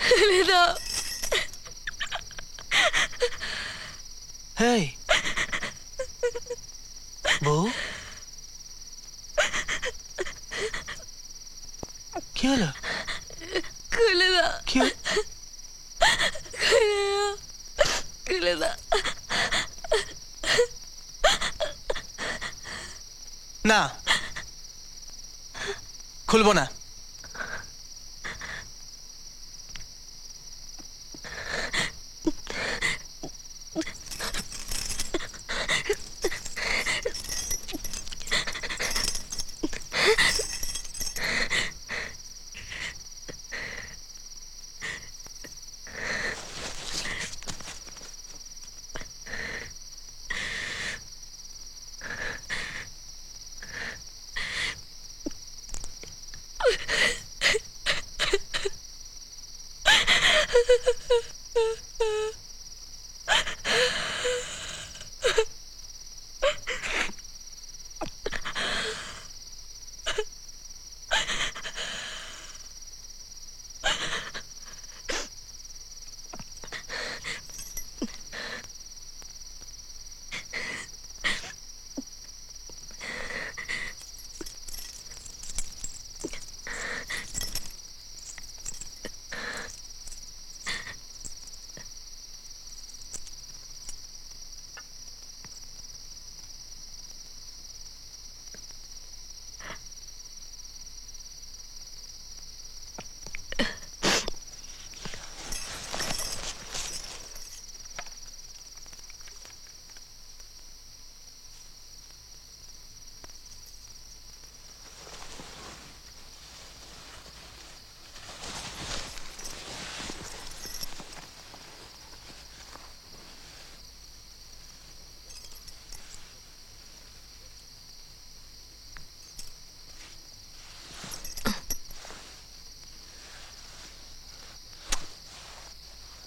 খুলে দাও। হেই বউ, কি হলো? খুলে দাও, কি হলো? খুলে দাও। না, খুলবো না।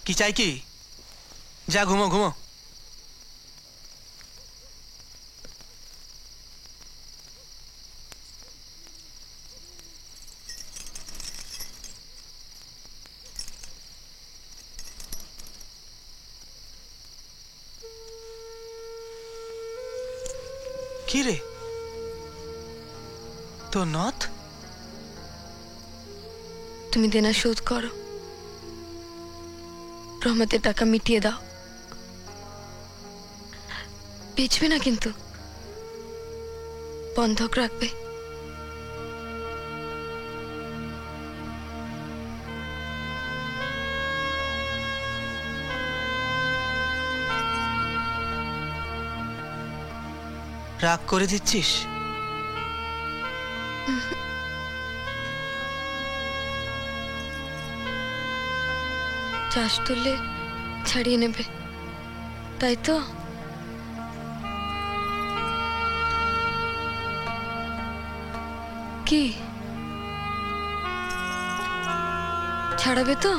কি চাই কি? যা ঘুমো ঘুমো। কি রে তো নথ? তুমি দেনা শোধ করো, রহমতের টাকা মিটিয়ে দাও। বেচবে না কিন্তু, বন্ধক রাখবে। রাগ করে দিচ্ছিস? চাষ তুললে ছাড়িয়ে নেবে, তাই তো? কি ছাড়াবে তো?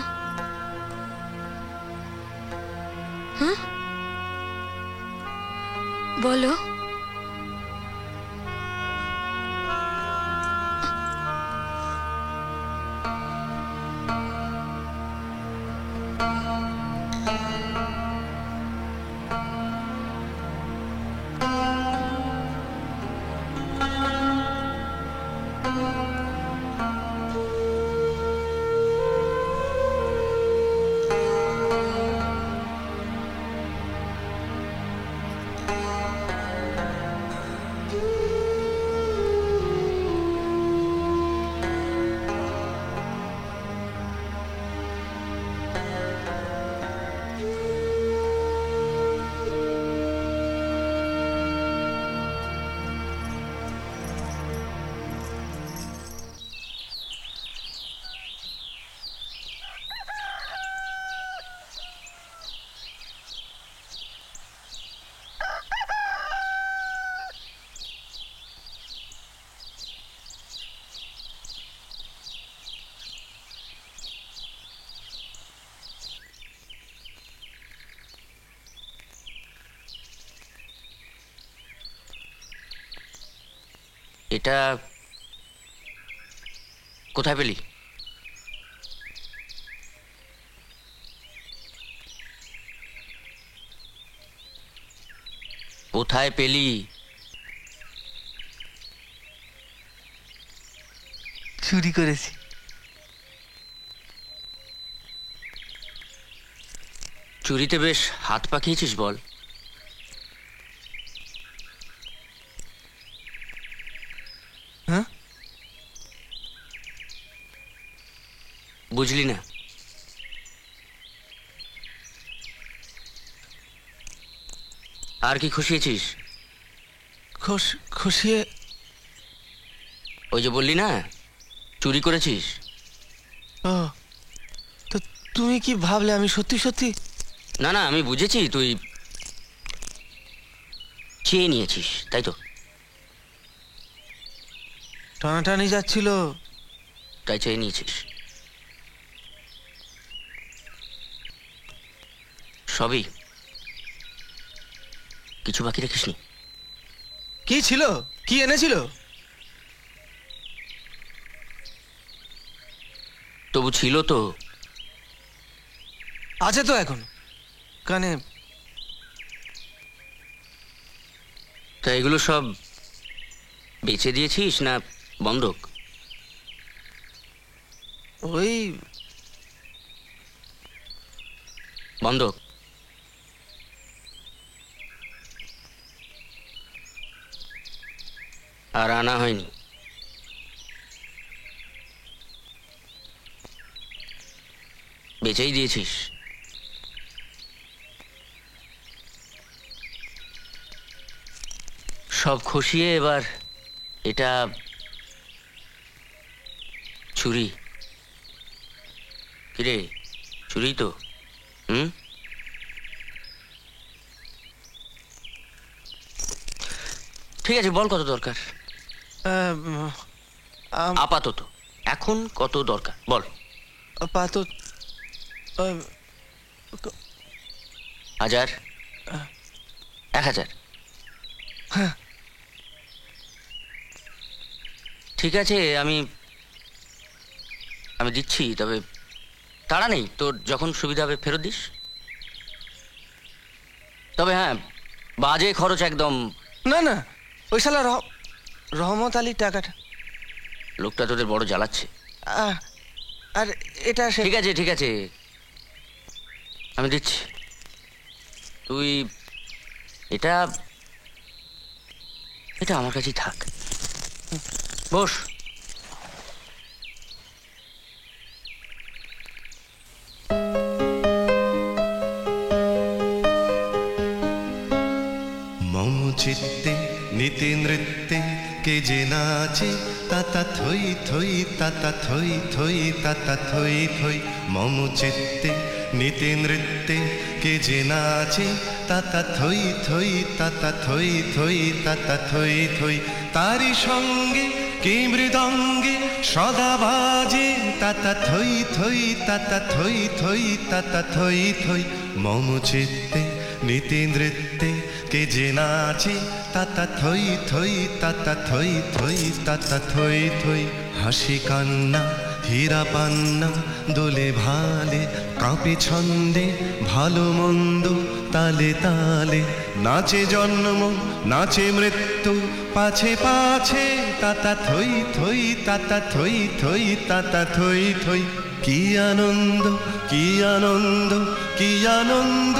হ্যাঁ বলো। এটা কোথায় পেলি? কোথায় পেলি? চুরি করেছি। চুরিতে বেশ হাত পাকিয়েছিস বল। হ্যাঁ, বুঝলি না? আর কি খুশিয়েছিস? খুশিয়ে ওই যে বললি না চুরি করেছিস। ও, তো তুমি কি ভাবলে আমি সত্যি সত্যি? না না, আমি বুঝেছি তুই চেয়ে নিয়েছিস, তাই তো? টানাটানি যাচ্ছিল তাই চেয়ে নিয়েছিস। সবই, কিছু বাকি রেখিসনি। কি ছিল? কি এনেছিল? তবু ছিল তো। আছে তো এখন কানে। তা এগুলো সব বেচে দিয়েছিস না বন্ধক? ওই বন্ধক। আর আনা হয়নি? বেচেই দিয়েছিস? সব খুশিয়ে এবার এটা চুরি? কিরে, চুরি তো? ঠিক আছে, বল কত দরকার আপাতত? এখন কত দরকার বল। আপাতত 1000, 1000? হ্যাঁ, ঠিক আছে, আমি দিচ্ছি, তবে তাড়া নেই। তোর যখন সুবিধা হবে ফেরত দিস। তবে হ্যাঁ, বাজে খরচ একদম। না না, ওই শালা রহমত আলীর টাকাটা। লোকটা তোদের বড় জ্বালাচ্ছে। আর এটা ঠিক আছে, ঠিক আছে, আমি দিচ্ছি। তুই এটা আমার কাছেই থাক। বস। মম চিত্তে নীতি নৃত্যে কে যে নাচে তাতা থই থই তাতা থই থই তাতা থই থই। মম চিত্তে নীতি নৃত্যে কে যে নাচে তাতা থই থই তাতা থই থই তাতা থই থই। তারি সঙ্গে কে মৃদঙ্গে সদা বাজে তাতা থই থই তাতা থই থই তাতা থই থই। মম চিত্তে নীতি নৃত্যে কে যে নাচে তাতা থই থই তাতা থই থই তাতা থই থই। হাসি কান্না হীরা পান্না দোলে ভালে কাঁপে ছন্দে ভালো মন্দ তালে তালে। নাচে জন্ম নাচে মৃত্যু পাছে পাছে তাতা থই থই তাতা থই থই তাতা থই থই। কি আনন্দ কি আনন্দ কি আনন্দ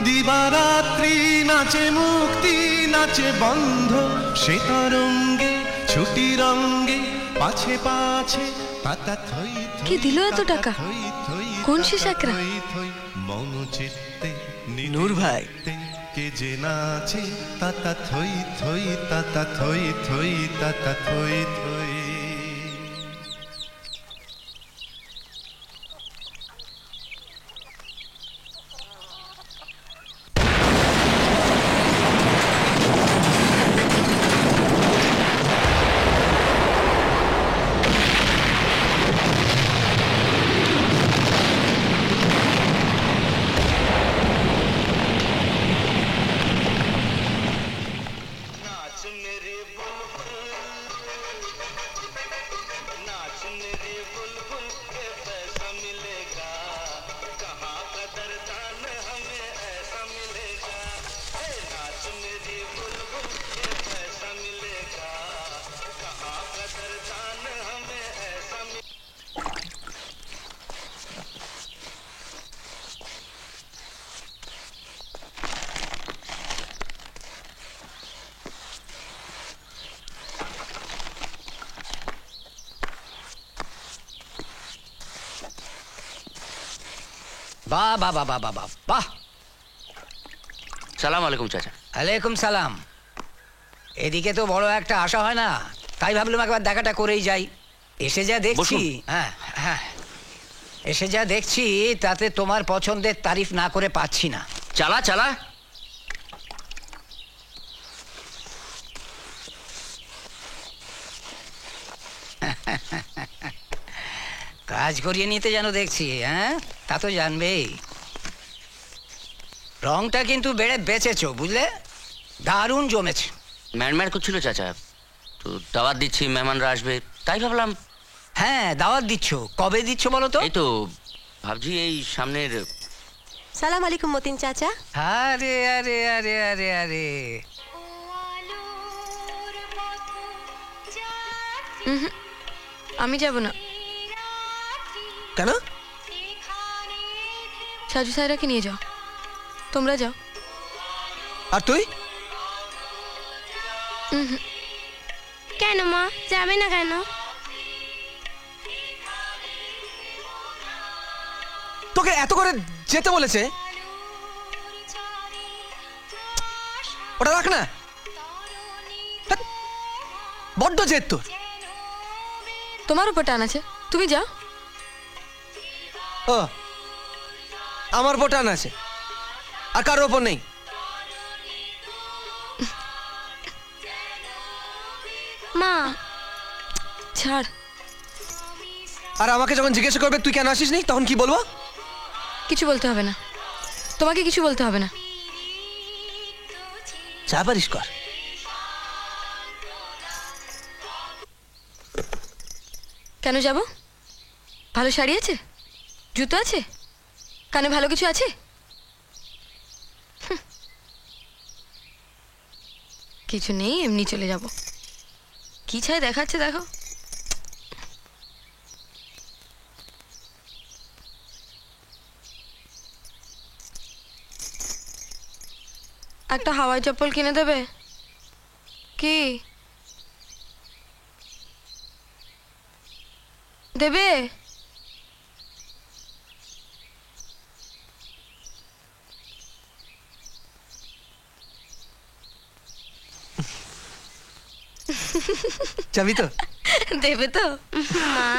দিবারাত্রি নাচে মুক্তি নাচে বন্ধ। সে তরঙ্গে ছুটি রঙ্গে পাছে পাছে তাতা থই থই। কে দিল এত টাকা? কোন সে সাকরা? মম চিত্তে নূর ভাই। কে যে নাচে তাতা থই থই তাতা থই থই তাতা থই থই। বাহ বাহ বাহ বাহ বাহ বাহ বাহ। সালাম আলাইকুম চাচা। আলাইকুম সালাম। এদিকে তো বড় একটা আশা হয় না, তাই ভাবলাম একবার দেখাটা করেই যাই। এসে যা দেখছি, হ্যাঁ হ্যাঁ, এসে যা দেখছি তাতে তোমার পছন্দের তারিফ না করে পাচ্ছি না। চালা চালা। কাজ করিয়ে নিতে যেন দেখছি, হ্যাঁ তা তো জানবেই। রংটা কিন্তু বেড়ে বেঁচেছো, বুঝলে, দারুণ জমেছে। ম্যানম্যান করছিল চাচা, তো দাওয়াত দিচ্ছি, মেহমানরা আসবে, তাই ভাবলাম। হ্যাঁ দাওয়াত দিচ্ছ, কবে দিচ্ছ বলো তো? এই তো ভাবছি এই সামনের। সালাম আলাইকুম মতিন চাচা। আরে আরে আরে আরে আরে, আমি যাব না। কেন? সাজু সাইরাকে নিয়ে যাও, তোমরা যাও। আর তুই? কেন মা যাবে না কেন? তোকে এত করে যেতে বলেছে, ওটা রাখ না। ধ্যাৎ, বড্ড জেদ তোর। তোমার উপর টান আছে, তুমি যাও। ও, আমার উপর টান আছে, আর কারোর ওপর নেই। মা ছাড়। আর আমাকে যখন জিজ্ঞেস করবে তুই কেন আসিস নি, তখন কি বলবো? কিছু বলতে হবে না, তোমাকে কিছু বলতে হবে না। যা পারিস কর। কেন যাব? ভালো শাড়ি আছে, জুতো আছে, কানে ভালো কিছু আছে? কিছু নেই, এমনি চলে যাব। কি চাই দেখাচ্ছে দেখো। একটা হাওয়াই চপ্পল কিনে দেবে কি? দেবে? যাবি তো? দেবে তো? মা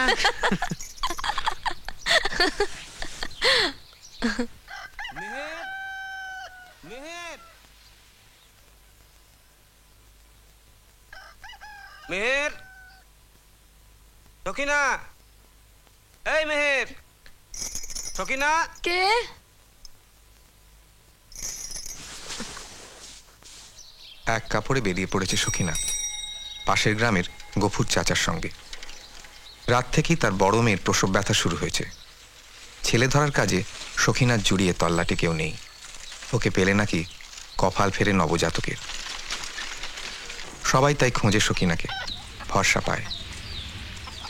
মেহের, সখিনা, এই মেহের, সখিনা। কে? এক কাপড়ে বেরিয়ে পড়েছে সখিনা পাশের গ্রামের গফুর চাচার সঙ্গে। রাত থেকেই তার বড় মেয়ের প্রসব ব্যথা শুরু হয়েছে। ছেলে ধরার কাজে সখিনার জুড়িয়ে তল্লাটে কেউ নেই। ওকে পেলে নাকি কপাল ফেরে নবজাতকের। সবাই তাই খোঁজে সখিনাকে, ভরসা পায়।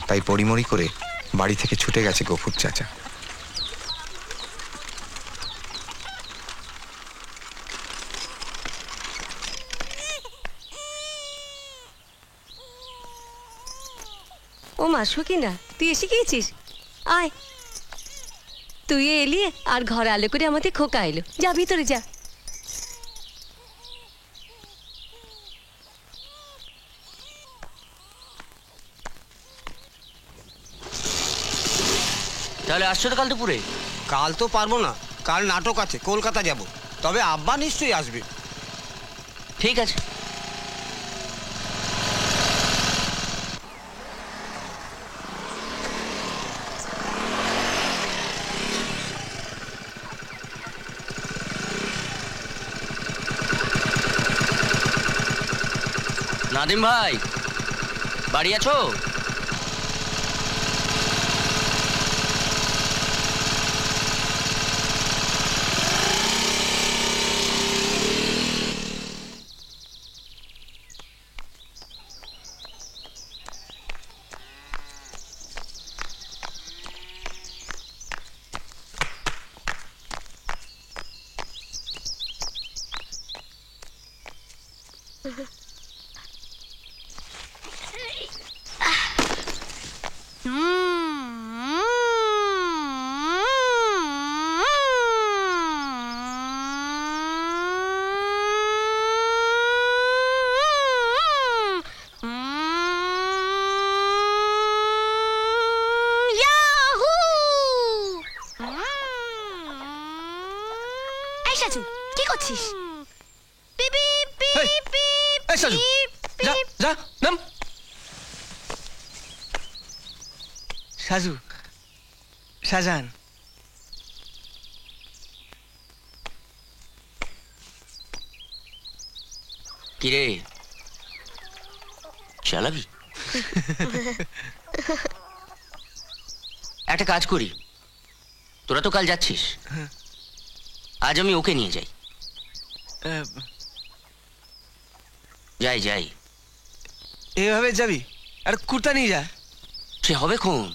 তাই পরিমরি করে বাড়ি থেকে ছুটে গেছে গফুর চাচা। ও মা সখিনা, তুই এসে গিয়েছিস? আয়, তুই এলি আর ঘরে আলো করে আমাদের খোকা এলো। যা ভিতরে যা। তাহলে আসছো তো কাল দুপুরে? কাল তো পারবো না, কাল নাটক আছে, কলকাতা যাব। তবে আব্বা নিশ্চয়ই আসবে। ঠিক আছে। নাদিম ভাই, বাড়ি আছো? করছিস? এই সাজু, যা যা নাম। সাজু, শাহজাহান, কিরে চালাবি? একটা কাজ করি, তোরা তো কাল যাচ্ছিস, আজ আমি ওকে নিয়ে যাই। যাই যাই। এভাবে যাবি? আর কুর্তা নিয়ে যা। সে হবে খুন।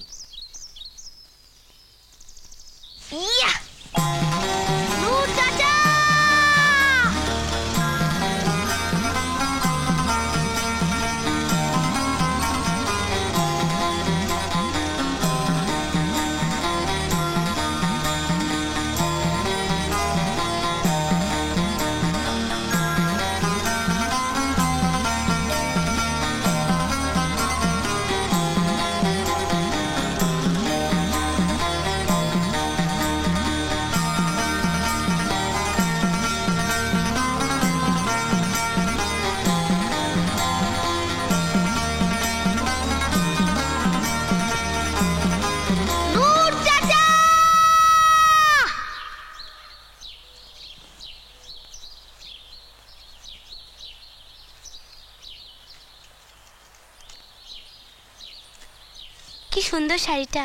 কি সুন্দর শাড়িটা,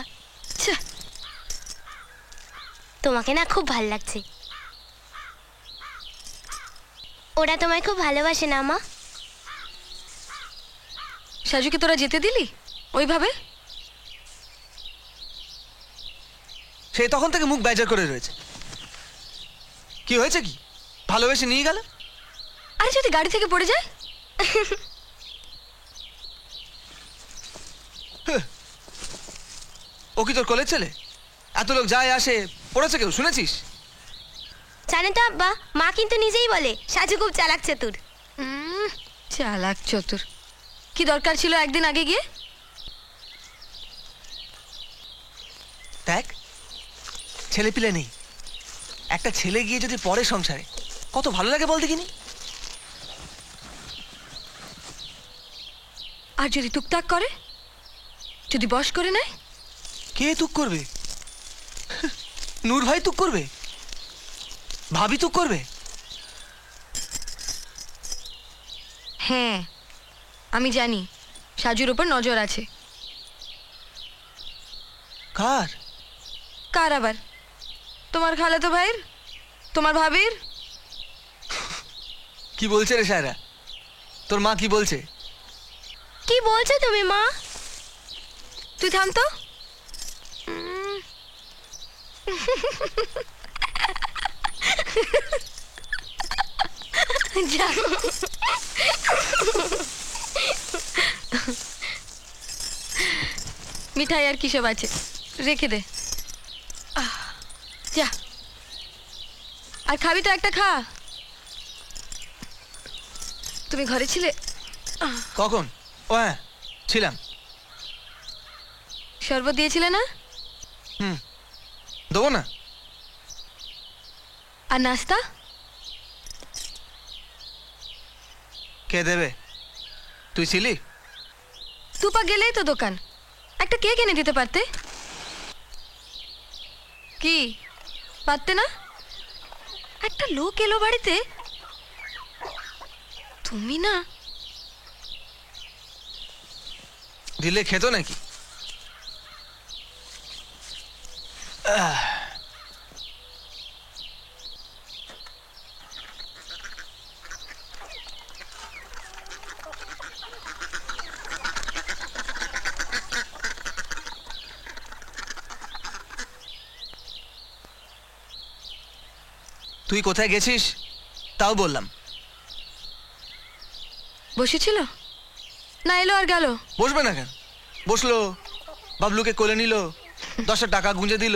তোমাকে না খুব ভাল লাগছে। ওরা তোমায় খুব ভালোবাসে না মা? সাজুকে তোরা যেতে দিলি ওইভাবে? সে তখন থেকে মুখ বেজার করে রয়েছে। কি হয়েছে? কি ভালোবেসে নিয়ে গেল? আরে যদি গাড়ি থেকে পড়ে যায়? ও কি তোর কোলের ছেলে? এত লোক যায় আসে, পড়েছে কেউ শুনেছিস? জানেন তো আব্বা, মা কিন্তু নিজেই বলে সাজু খুব চালাক চতুর। চালাক চতুর? কি দরকার ছিল একদিন আগে গিয়ে? দেখ, ছেলে পিলে নেই, একটা ছেলে গিয়ে যদি পরে সংসারে, কত ভালো লাগে বল দেখিনি। আর যদি টুকটাক করে, যদি বশ করে নেয়? কে তুক করবে? নূর ভাই তুক করবে? ভাবি তুক করবে? হ্যাঁ, আমি জানি সাজুর উপর নজর আছে। কার? কার আবার? তোমার খালাতো ভাইয়ের, তোমার ভাবির। কি বলছে রে সায়রা? তোর মা কি বলছে? কি বলছো তুমি মা? তুই থাম তো। যা। মিঠাই আর কি সব আছে, রেখে দে। যা, আর খাবি তো একটা খা। তুমি ঘরে ছিলে? কখন? ও হ্যাঁ, ছিলাম। শরবত দিয়েছিলে না? দেবো না? আর নাস্তা? কে দেবে? তুই ছিলি? তুপা গেলেই তো দোকান, একটা কেক এনে দিতে পারতে। কি পারতে না? একটা লোক এলো বাড়িতে, তুমি না দিলে খেত নাকি? তুই কোথায় গেছিস তাও বললাম। বসেছিল না, এলো আর গেল। বসবে না কেন? বসলো, বাবলুকে কোলে নিল, 10 টাকা গুঁজে দিল।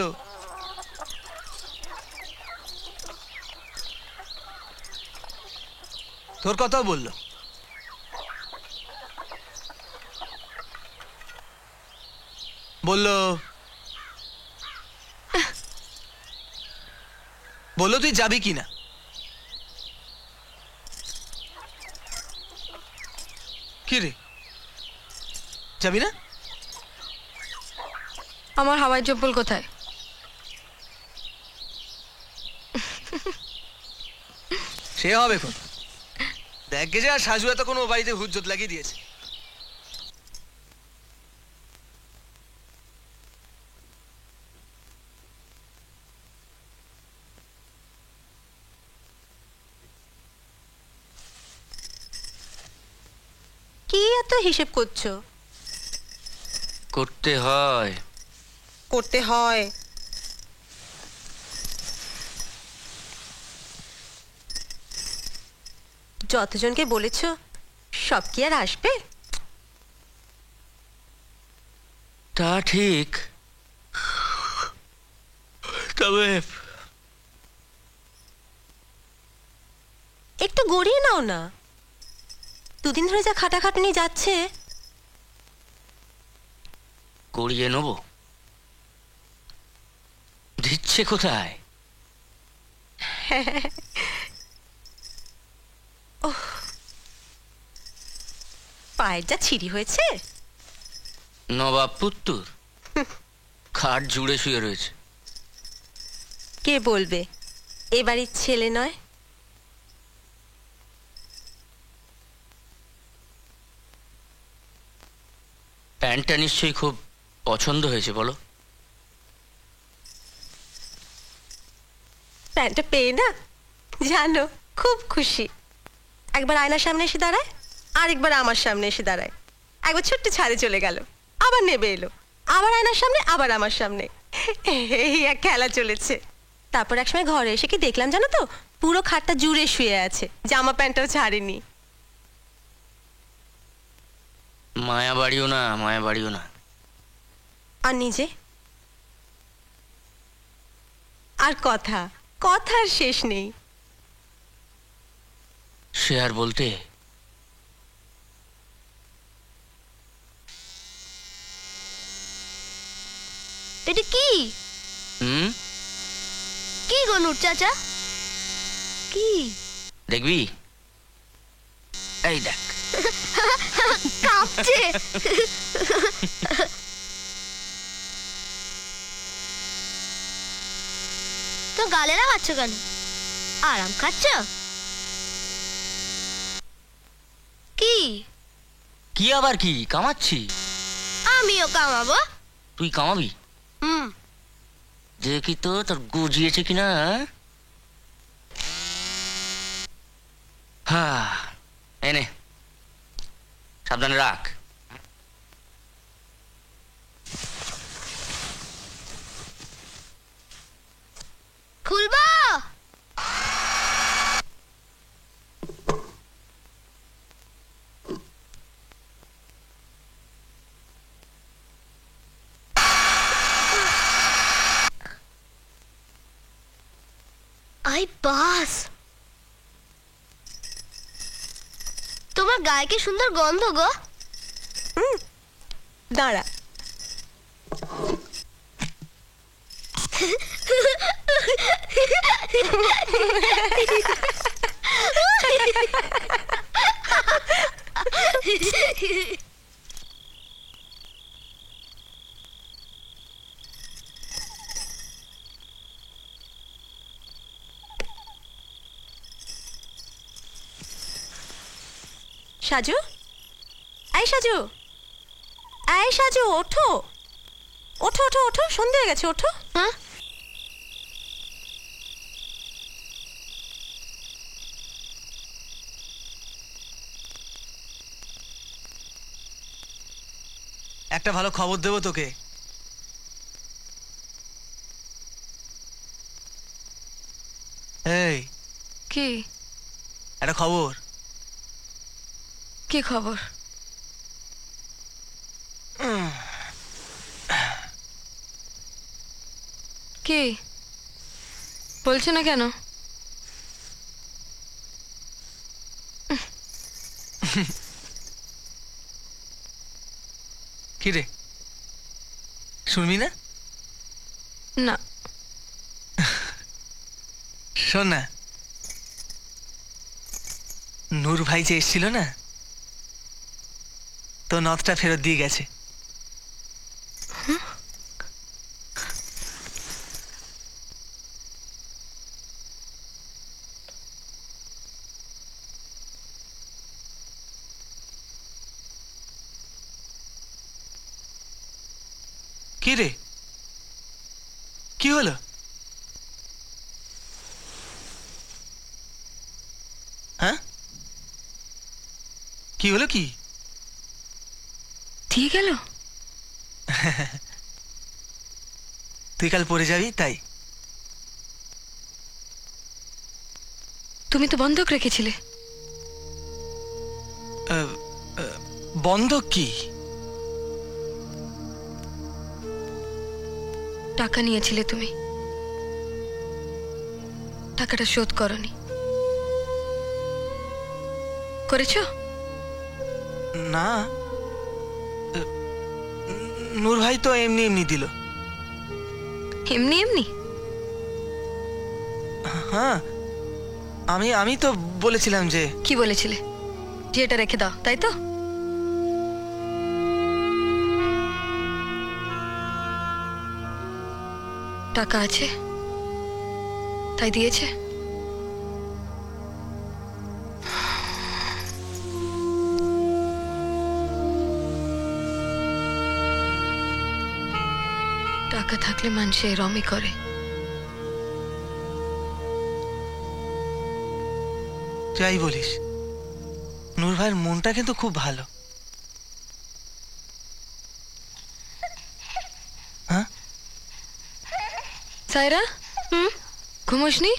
তোর কথাও বললো। বললো তুই যাবি কিনা। যাবি না? আমার হাওয়াই চপ্পল কোথায়? সে হবে এখন। দেখ গে যে আর সাজু এত কোনো বাড়িতে হুজ্জত লাগিয়ে দিয়েছে। কি এত হিসেব করছো? করতে হয়। করতে হয়? যতজনকে বলেছো সব কি আর আসবে? তা ঠিক, তবে একটু গড়িয়ে নাও না। দুদিন ধরে যা খাটাখাটনি যাচ্ছে। করিয়ে নেব। দিচ্ছে কোথায়? ওহ, পায়ের যা ছিঁড়ি হয়েছে। নবাব পুত্তুর খাট জুড়ে শুয়ে রয়েছে। কে বলবে এ বাড়ির ছেলে নয়? প্যান্টটা নিশ্চয়ই খুব পছন্দ হয়েছে, বলো? প্যান্টটা পেয়ে না জানো খুব খুশি। একবার আয়নার সামনে এসে দাঁড়ায়, আরেকবার আমার সামনে এসে দাঁড়ায়। একবার ছোট্ট ছাদে চলে গেল, আবার নেবে এলো, আবার আয়নার সামনে, আবার আমার সামনে। এই এক খেলা চলেছে। তারপর একসময় ঘরে এসে কি দেখলাম জানো তো, পুরো খাটটা জুড়ে শুয়ে আছে, জামা প্যান্টটাও ছাড়েনি। মায়া বাড়িও না, মায়া বাড়িও না। আর নিজে আর কথা, কথার শেষ নেই। সে আর বলতে। এটা কি? কি গো নূর চাচা? কি দেখবি? এই দেখ, কাঁপছে। তো গালে লাগাচ্ছ কেন? আরাম খাচ্ছ? কি কি আবার কি কামাচ্ছি? আমিও কামাবো। তুই কামাবি? দেখি তো তোর গুজিয়েছে কিনা। হ্যাঁ, এনে সাবধানে রাখ। খুলবো? আই বাস, তোমার গায়ে কি সুন্দর গন্ধ গো। দাঁড়া। সাজু, এই সাজু, এই সাজু, ওঠো ওঠো ওঠো ওঠো, সন্ধে হয়ে গেছে, ওঠো। হ্যাঁ, একটা ভালো খবর দেবো তোকে। এই কি? একটা খবর। কি খবর? কি বলছো না কেন? কি রে, শুনবি না? না। শোন না, নূর ভাই যে এসেছিল না, তো নথটা ফেরত দিয়ে গেছে। কি রে, কি হলো? হ্যাঁ, কি হলো? কি দিয়ে গেল? তুই কাল পড়ে যাবি তাই। তুমি তো বন্ধক রেখেছিলে। বন্ধক কি? টাকা নিয়েছিলে তুমি, টাকাটা শোধ করনি, করেছো? না, নূর ভাই তো এমনি এমনি দিল। এমনি এমনি? হ্যাঁ, আমি তো বলেছিলাম যে। কি বলেছিলে? যে এটা রেখে দাও, তাই তো? টাকা আছে তাই দিয়েছে। টাকা থাকলে মানুষ এরমই করে। যাই বলিস, নূর ভাইয়ের মনটা কিন্তু খুব ভালো। হ্যাঁ সায়রা, ঘুমোসনি?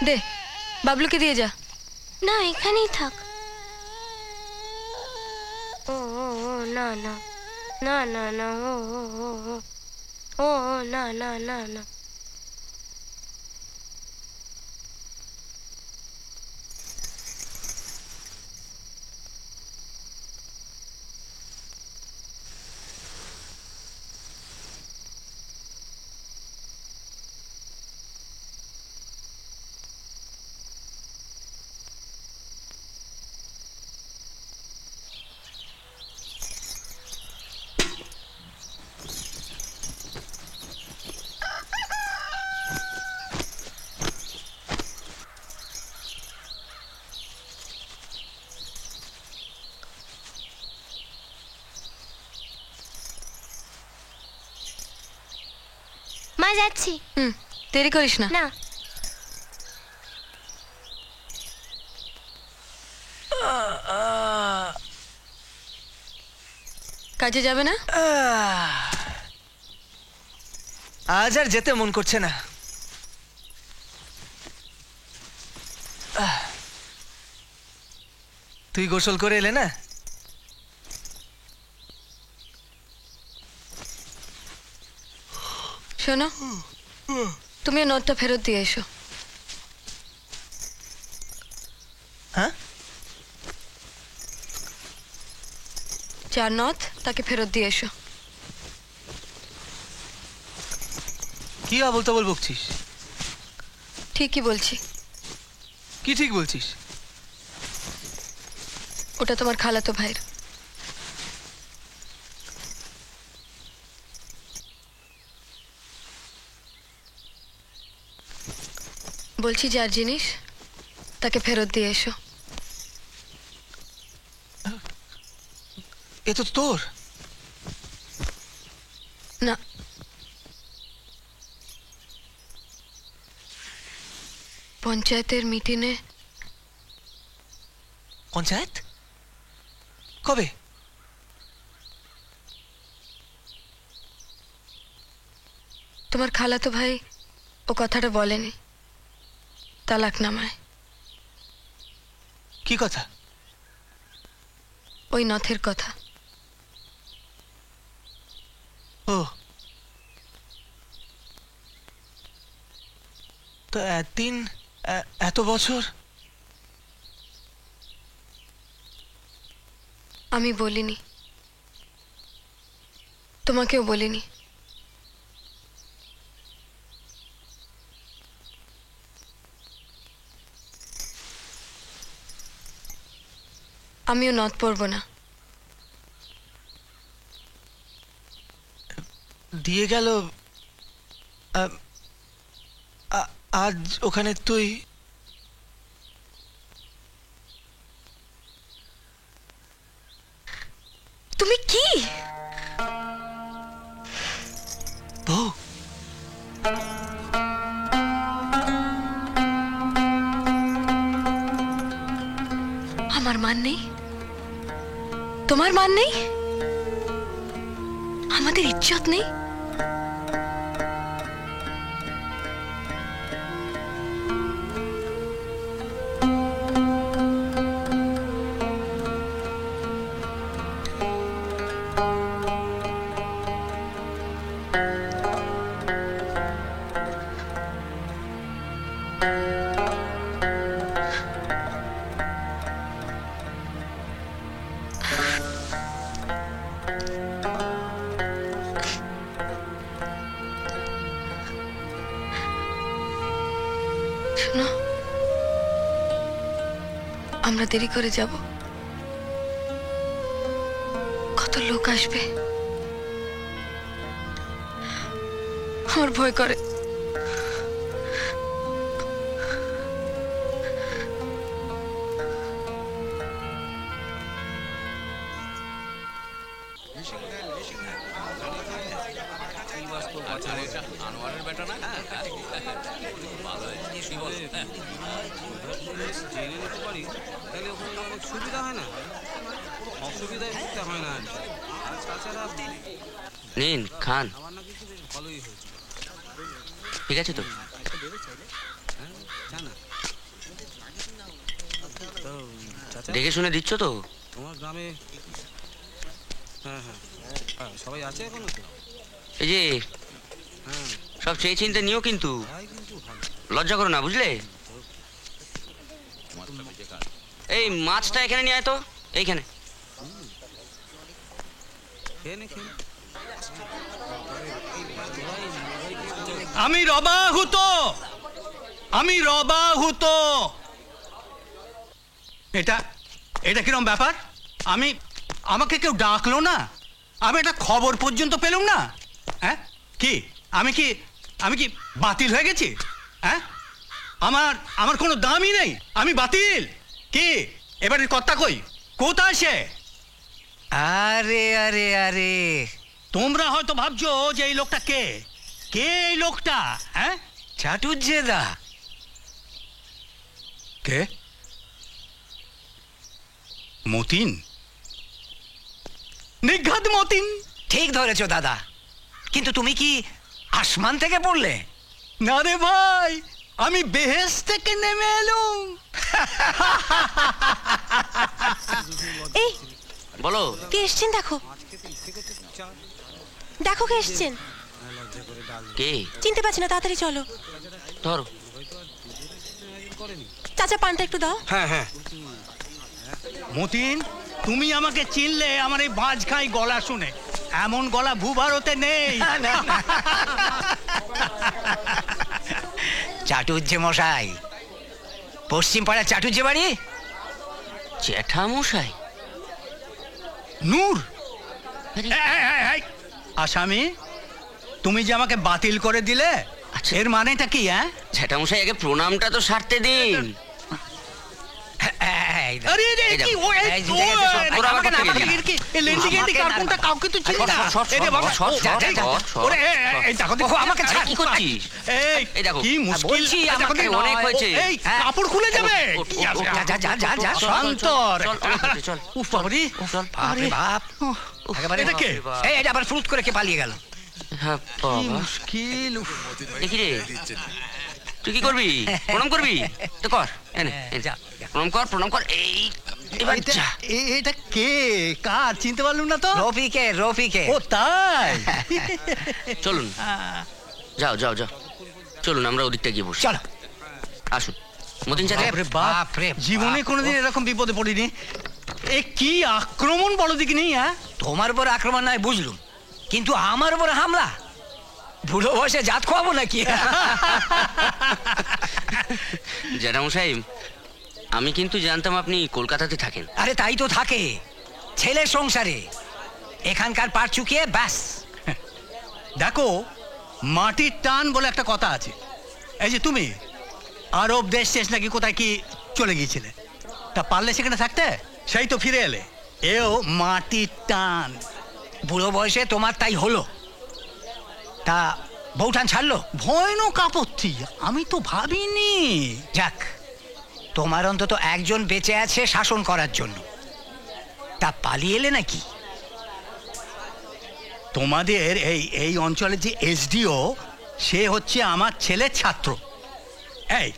দে, বাবলুকে দিয়ে যা। না, এখানেই থাক। ও ও ও না না না না না, ও ও ও ও ও ও না না না না। মা, যাচ্ছি। দেরি করিস না। না, কাজে যাবে না? আজ আর যেতে মন করছে না। তুই গোসল করে এলে না? শোনো, তুমি নোটটা ফেরত দিয়ে এসো। হ্যাঁ, যার নথ তাকে ফেরত দিয়ে এসো। কি আবল তাবল বকছিস? ঠিকই বলছি। কি ঠিক বলছিস? ওটা তোমার খালাতো ভাইয়ের। বলছি যার জিনিস তাকে ফেরত দিয়ে এসো। এ তো তোর না, পঞ্চায়েতের মিটিংয়ে। পঞ্চায়েত কবে? তোমার খালাতো ভাই ও কথাটা বলেনি, তালাকনামায়। কি কথা? ওই নথের কথা। ও, তো একদিন এত বছর আমি বলিনি, তোমাকেও বলিনি। আমিও নথ পরবো না। দিয়ে গেল আজ ওখানে তুই তুমি কি বউ? আমার মান নেই, তোমার মান নেই, আমাদের ইজ্জত নেই। শোনো, আমরা দেরি করে যাব, কত লোক আসবে, আমার ভয় করে। নিন খান, ঠিক আছে তো? দেখে শুনে দিচ্ছ তো? তোমার গ্রামে হ্যাঁ হ্যাঁ সবাই আছে এখনো তো? এই যে সব চেয়ে চিনতে নিও কিন্তু, লজ্জা করো না, বুঝলে? এই মাছটা এখানে নিয়ে আয় তো, এইখানে। আমি রবাহুত, আমি রবাহুত। এটা এটা কিরম ব্যাপার? আমাকে কেউ ডাকলো না, আমি একটা খবর পর্যন্ত পেলাম না। হ্যাঁ কি আমি কি বাতিল হয়ে গেছি? হ্যাঁ আমার কোনো দামই নেই, আমি বাতিল? কি এবারে কর্তা কই, কোথায় সে? আরে আরে আরে, তোমরা হয়তো ভাবছো যে এই লোকটা কে এই লোকটা? হ্যাঁ, চাটুজ্জেদা। কে? মতিন, নিঘাত মতিন। ঠিক ধরেছো দাদা, কিন্তু তুমি কি আসমান থেকে পড়লে? না রে ভাই, আমি বেহেশ থেকে নেমে এলুম। এই বলো, কে এসছেন? দেখো দেখো কে এসছেন। কে? চিনতে পারছি না, তাড়াতাড়ি চলো। ধরো। চাচা পানটা একটু দাও। হ্যাঁ হ্যাঁ। মতিন, তুমি আমাকে চিনলে আমার এই বাজ খাই গলা শুনে? এমন গলা ভূভারতে নেই। চাটুজ্জে মশাই, পশ্চিম পাড়ার চাটুজ্জে বাড়ি। জ্যাঠা মশাই? নূর, আসামি, তুমি যে আমাকে বাতিল করে দিলে, এর মানেটা কি? হ্যাঁ, জ্যাঠা মশাই আগে প্রণামটা তো সারতে দিন। কাপড় খুলে যাবে। আবার ফ্রুট করে কে পালিয়ে গেল? মুশকিল। দেখি রে, তুই কি করবি? প্রণাম করবি তো কর, প্রণাম কর। এই এটা কে? কার? চিনতে পারলুম না তো। রফিকে। ও তাই? চলুন, যাও যাও যাও, চলুন আমরা ওদিকটা গিয়ে বসি। চলো, আসুন। মতিন চাচা, জীবনে কোনোদিন এরকম বিপদে পড়িনি। এ কি আক্রমণ বলো দেখি নেই? হ্যাঁ, তোমার উপর আক্রমণ নয় বুঝলুম, কিন্তু আমার উপর হামলা। বুড়ো বসে জাত খাওয়াবো নাকি? জ্যাঠা মশাই, আমি কিন্তু জানতাম আপনি কলকাতাতে থাকেন। আরে তাই তো থাকে, ছেলের সংসারে এখানকার পাট চুকিয়ে ব্যাস। দেখো, মাটির টান বলে একটা কথা আছে। এই যে তুমি আরব দেশ শেষ নাকি কোথায় কি চলে গিয়েছিলে, তা পারলে সেখানে থাকতে, সেই তো ফিরে এলে। এও মাটির টান। বুড়ো বয়সে তোমার তাই হলো। তা বউঠান ছাড়লো? ভয়ানক আপত্তি, আমি তো ভাবিনি। যাক, তোমার অন্তত একজন বেঁচে আছে শাসন করার জন্য। তা পালিয়ে এলে নাকি? তোমাদের এই এই অঞ্চলের যে এসডিও, সে হচ্ছে আমার ছেলের ছাত্র। এই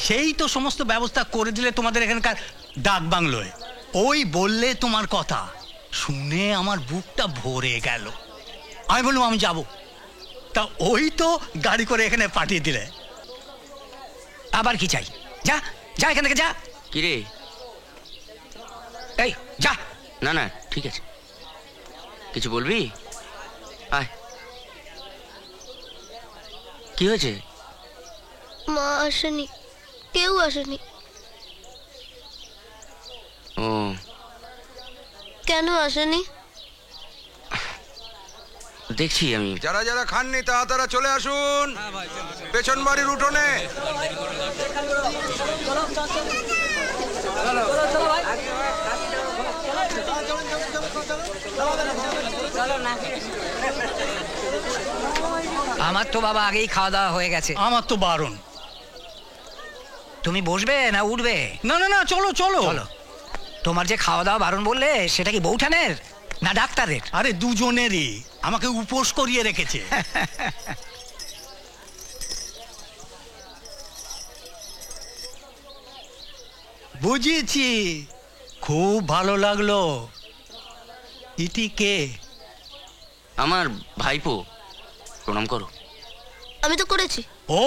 সেই তো সমস্ত ব্যবস্থা করে দিলে তোমাদের এখানকার ডাক বাংলোয়। ওই বললে তোমার কথা, শুনে আমার বুকটা ভরে গেল। আমি বললাম আমি যাব, তা ওই তো গাড়ি করে এখানে পাঠিয়ে দিলে। আবার কি চাই? যা যা এখান থেকে যা। কিরে? এই যা। না না, ঠিক আছে। কিছু বলবি? আয়। কি হয়েছে? মা আসেনি, কেউ আসেনি। ও, কেন আসেনি? দেখছি আমি। যারা যারা খাননি তারা চলে আসুন পেছন বাড়ির উঠোনে। আমার তো বাবা আগেই খাওয়া দাওয়া হয়ে গেছে। আমার তো বারণ। তুমি বসবে না উঠবে? না না না, চলো চলো চলো। তোমার যে খাওয়া দাওয়া বারণ বললে, সেটা কি বউঠানের না ডাক্তারের? আরে দুজনেরই। আমাকে উপোস করিয়ে রেখেছে। বুঝেছি, খুব ভালো লাগলো। ইটি কে? আমার ভাইপো। প্রণাম করো। আমি তো করেছি। ও,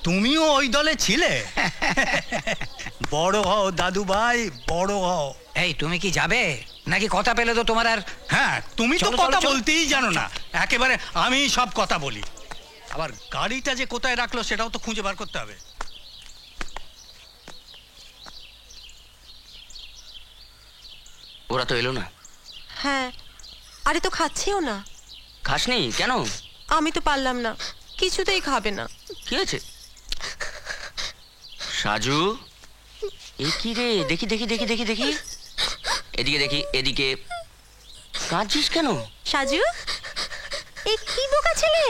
তুমিও ওই দলে ছিলে? বড় হও দাদু ভাই, বড় হও। এই তুমি কি যাবে নাকি কথা পেলে তো তোমার আর? হ্যাঁ, তুমি তো চলো, কথা চলো, চলো। বলতেই জানো না, একেবারে আমি সব কথা বলি। আবার গাড়িটা যে কোথায় রাখলো সেটাও তো খুঁজে বার করতে হবে। ওরা তো এলো না। হ্যাঁ, আরে তো খাচ্ছেও না। খাসনি কেন? আমি তো পারলাম না, কিছুতেই খাবে না। কি হয়েছে? সাজু, এ কি রে? দেখি দেখি দেখি দেখি দেখি, এদিকে দেখি, এদিকে। কাঁদছিস কেন? সাজু, এই কি বোকা ছেলে,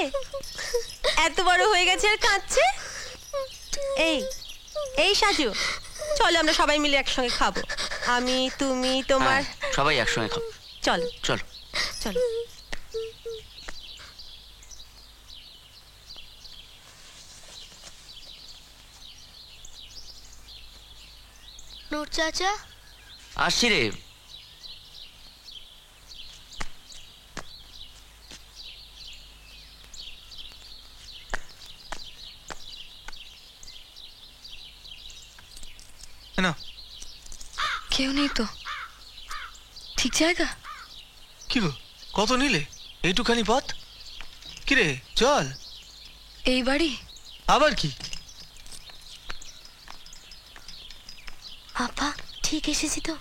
এত বড় হয়ে গেছে আর কাঁদছে। এই এই সাজু, চলো আমরা সবাই মিলে একসঙ্গে খাবো। আমি, তুমি, তোমার। হ্যাঁ, সবাই একসঙ্গে খাবো। চলো চলো চলো। নূর চাচা, আসছি রে। না, কেউ নেই তো। ঠিক জায়গা। কি গো, কত নিলে? এইটুখানি পথ? কিরে চল। এই বাড়ি? আবার কি? আপা ঠিক এসেছি তো?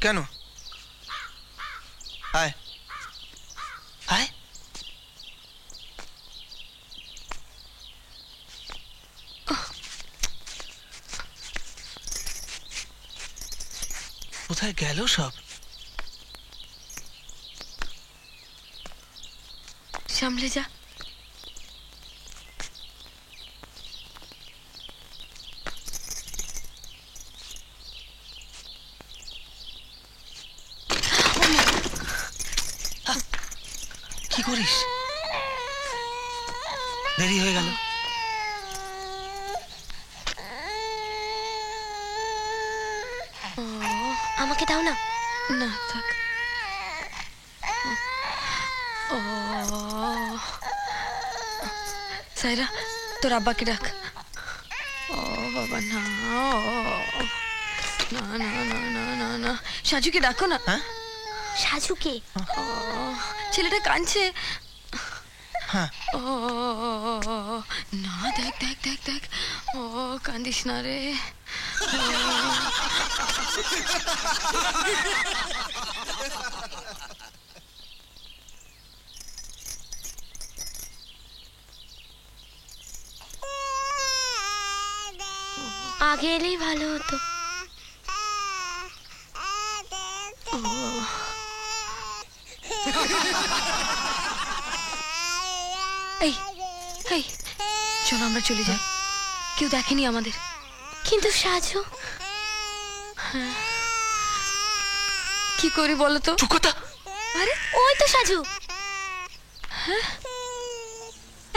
কেন? আয় আয়। কোথায় গেল সব? সামলে যা। কি করিস? দেরি হয়ে গেল। আমাকে দাও না। না থাক। ও সাইরা, তোর আব্বাকে ডাক। ও বাবা, না না না না না না না, সাজুকে ডাকো না। সাজুকে? ছেলেটা কাঁদছে। হ্যাঁ। ও না, দেখ দেখ দেখ দেখ, ও কান্দিস না রে। আগে এলেই ভালো হতো। এই এই চলো আমরা চলে যাই, কেউ দেখেনি আমাদের। কিন্তু সাজু, কি করি বলো তো? আরে ওই তো সাজু। হ্যাঁ,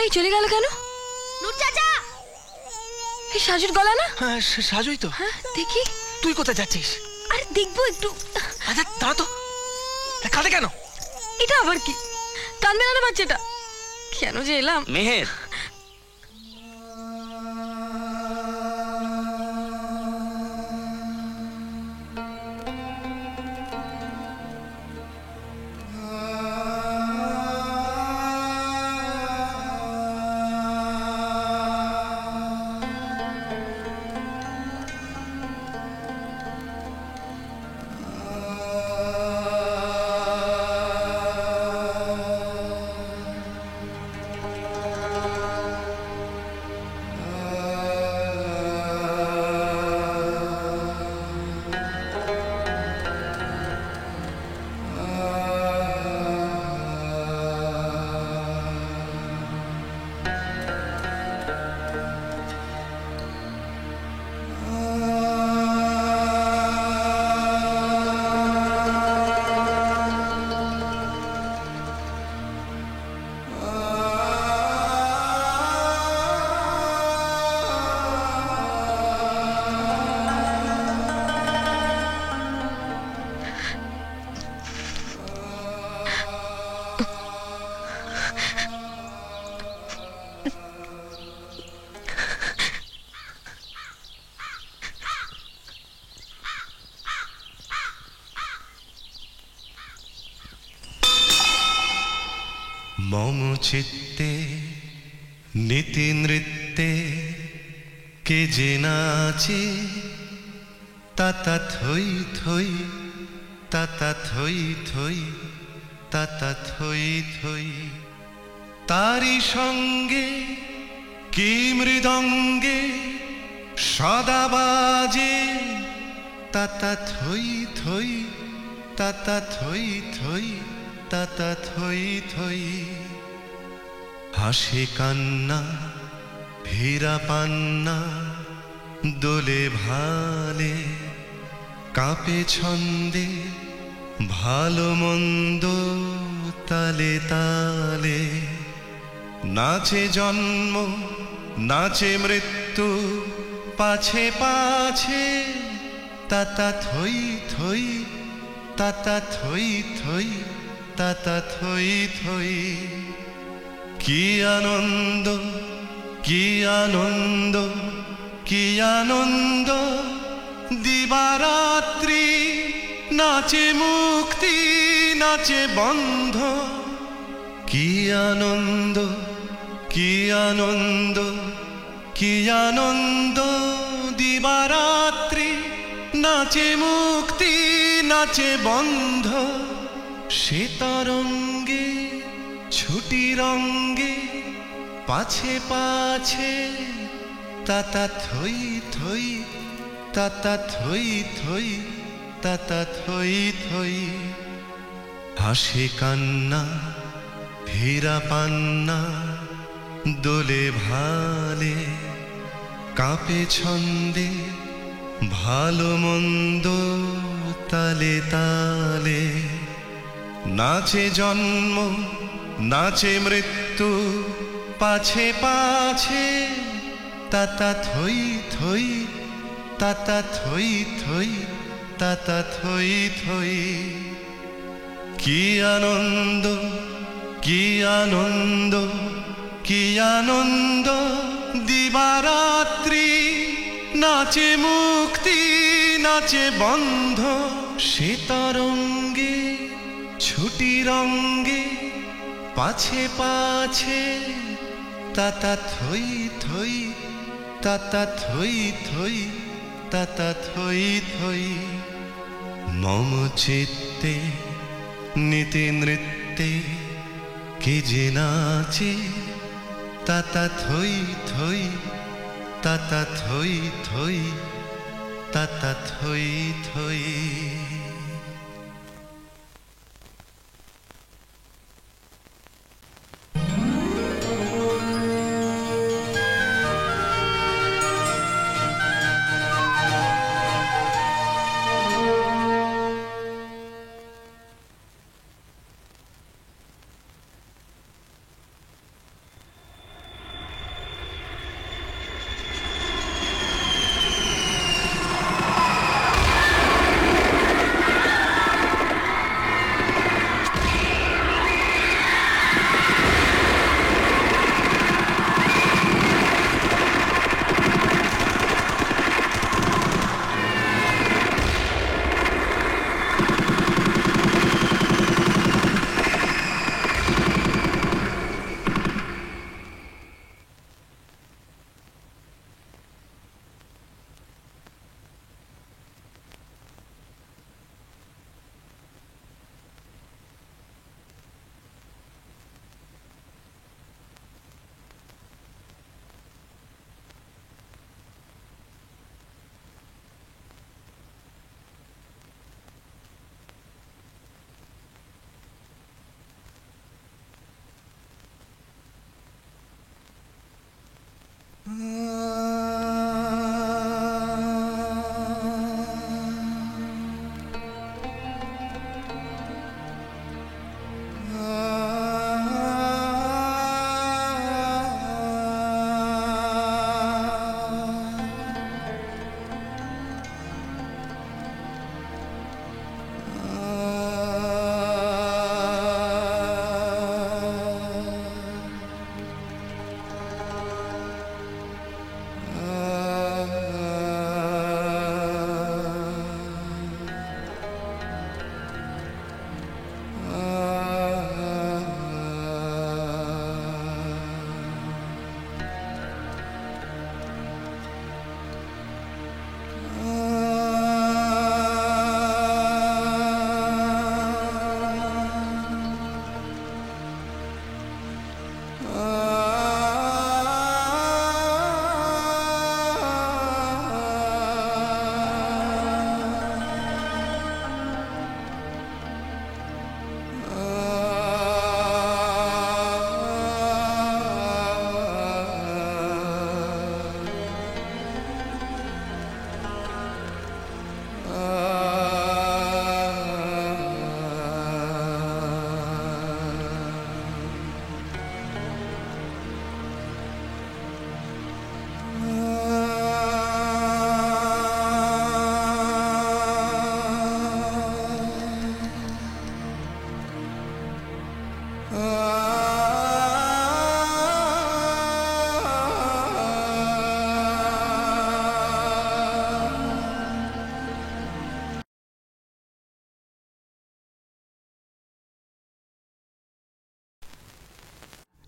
এই চলে গেল কেন? নূর চাচা, এই সাজুর গলা না? হ্যাঁ সাজুই তো। হ্যাঁ দেখি। তুই কোথায় যাচ্ছিস? আরে দেখবো একটু। আচ্ছা দাঁড়া তো, কাঁদে কেন? এটা আবার কি? কাঁদবে না বাচ্চাটা? কেন যে এলাম? মেহের, মম চিত্তে নীতি নৃত্যে কে যে নাচে তাতা থই থই তাতা থই থই তাতা থই থই, তারি সঙ্গে কি মৃদঙ্গে সদা বাজে তাতা থই থই তাতা থই থই তাতা থই থই। হাসি কান্না ভীরা পান্না দোলে ভালে, কাঁপে ছন্দে ভালো মন্দ তালে তালে, নাচে জন্ম নাচে মৃত্যু পাছে পাছে তাতা থই থই তাতা থই থই তাতা থই থই। কি আনন্দ কি আনন্দ কি আনন্দ দিবারাত্রি, নাচে মুক্তি নাচে বন্ধ। কি আনন্দ কি আনন্দ কি আনন্দ দিবারাত্রি, নাচে মুক্তি নাচে বন্ধ। সে তরঙ্গে ছুটি রঙ্গে পাছে পাছে তাতা থই থই তাতা থই থই তাতা থই থই। হাসি কান্না ভীরা পান্না দোলে ভালে, কাঁপে ছন্দে ভালো মন্দ তালে তালে, নাচে জন্ম নাচে মৃত্যু পাছে পাছে তাতা থই থই তাতা থই থই তাতা থই থই। কি আনন্দ কি আনন্দ কি আনন্দ দিবারাত্রি, নাচে মুক্তি নাচে বন্ধ। সে তরঙ্গে ছুটি রঙ্গে পাছে পাছে তাতা থই থই তাতা থই থই তাতা থই থই মম চিত্তে নীতি নৃত্যে কে যে নাচে তাতা থই থই তাতা থই থই তাতা থই থই।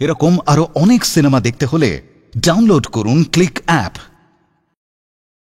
এরকম আরো অনেক সিনেমা দেখতে হলে ডাউনলোড করুন ক্লিক অ্যাপ।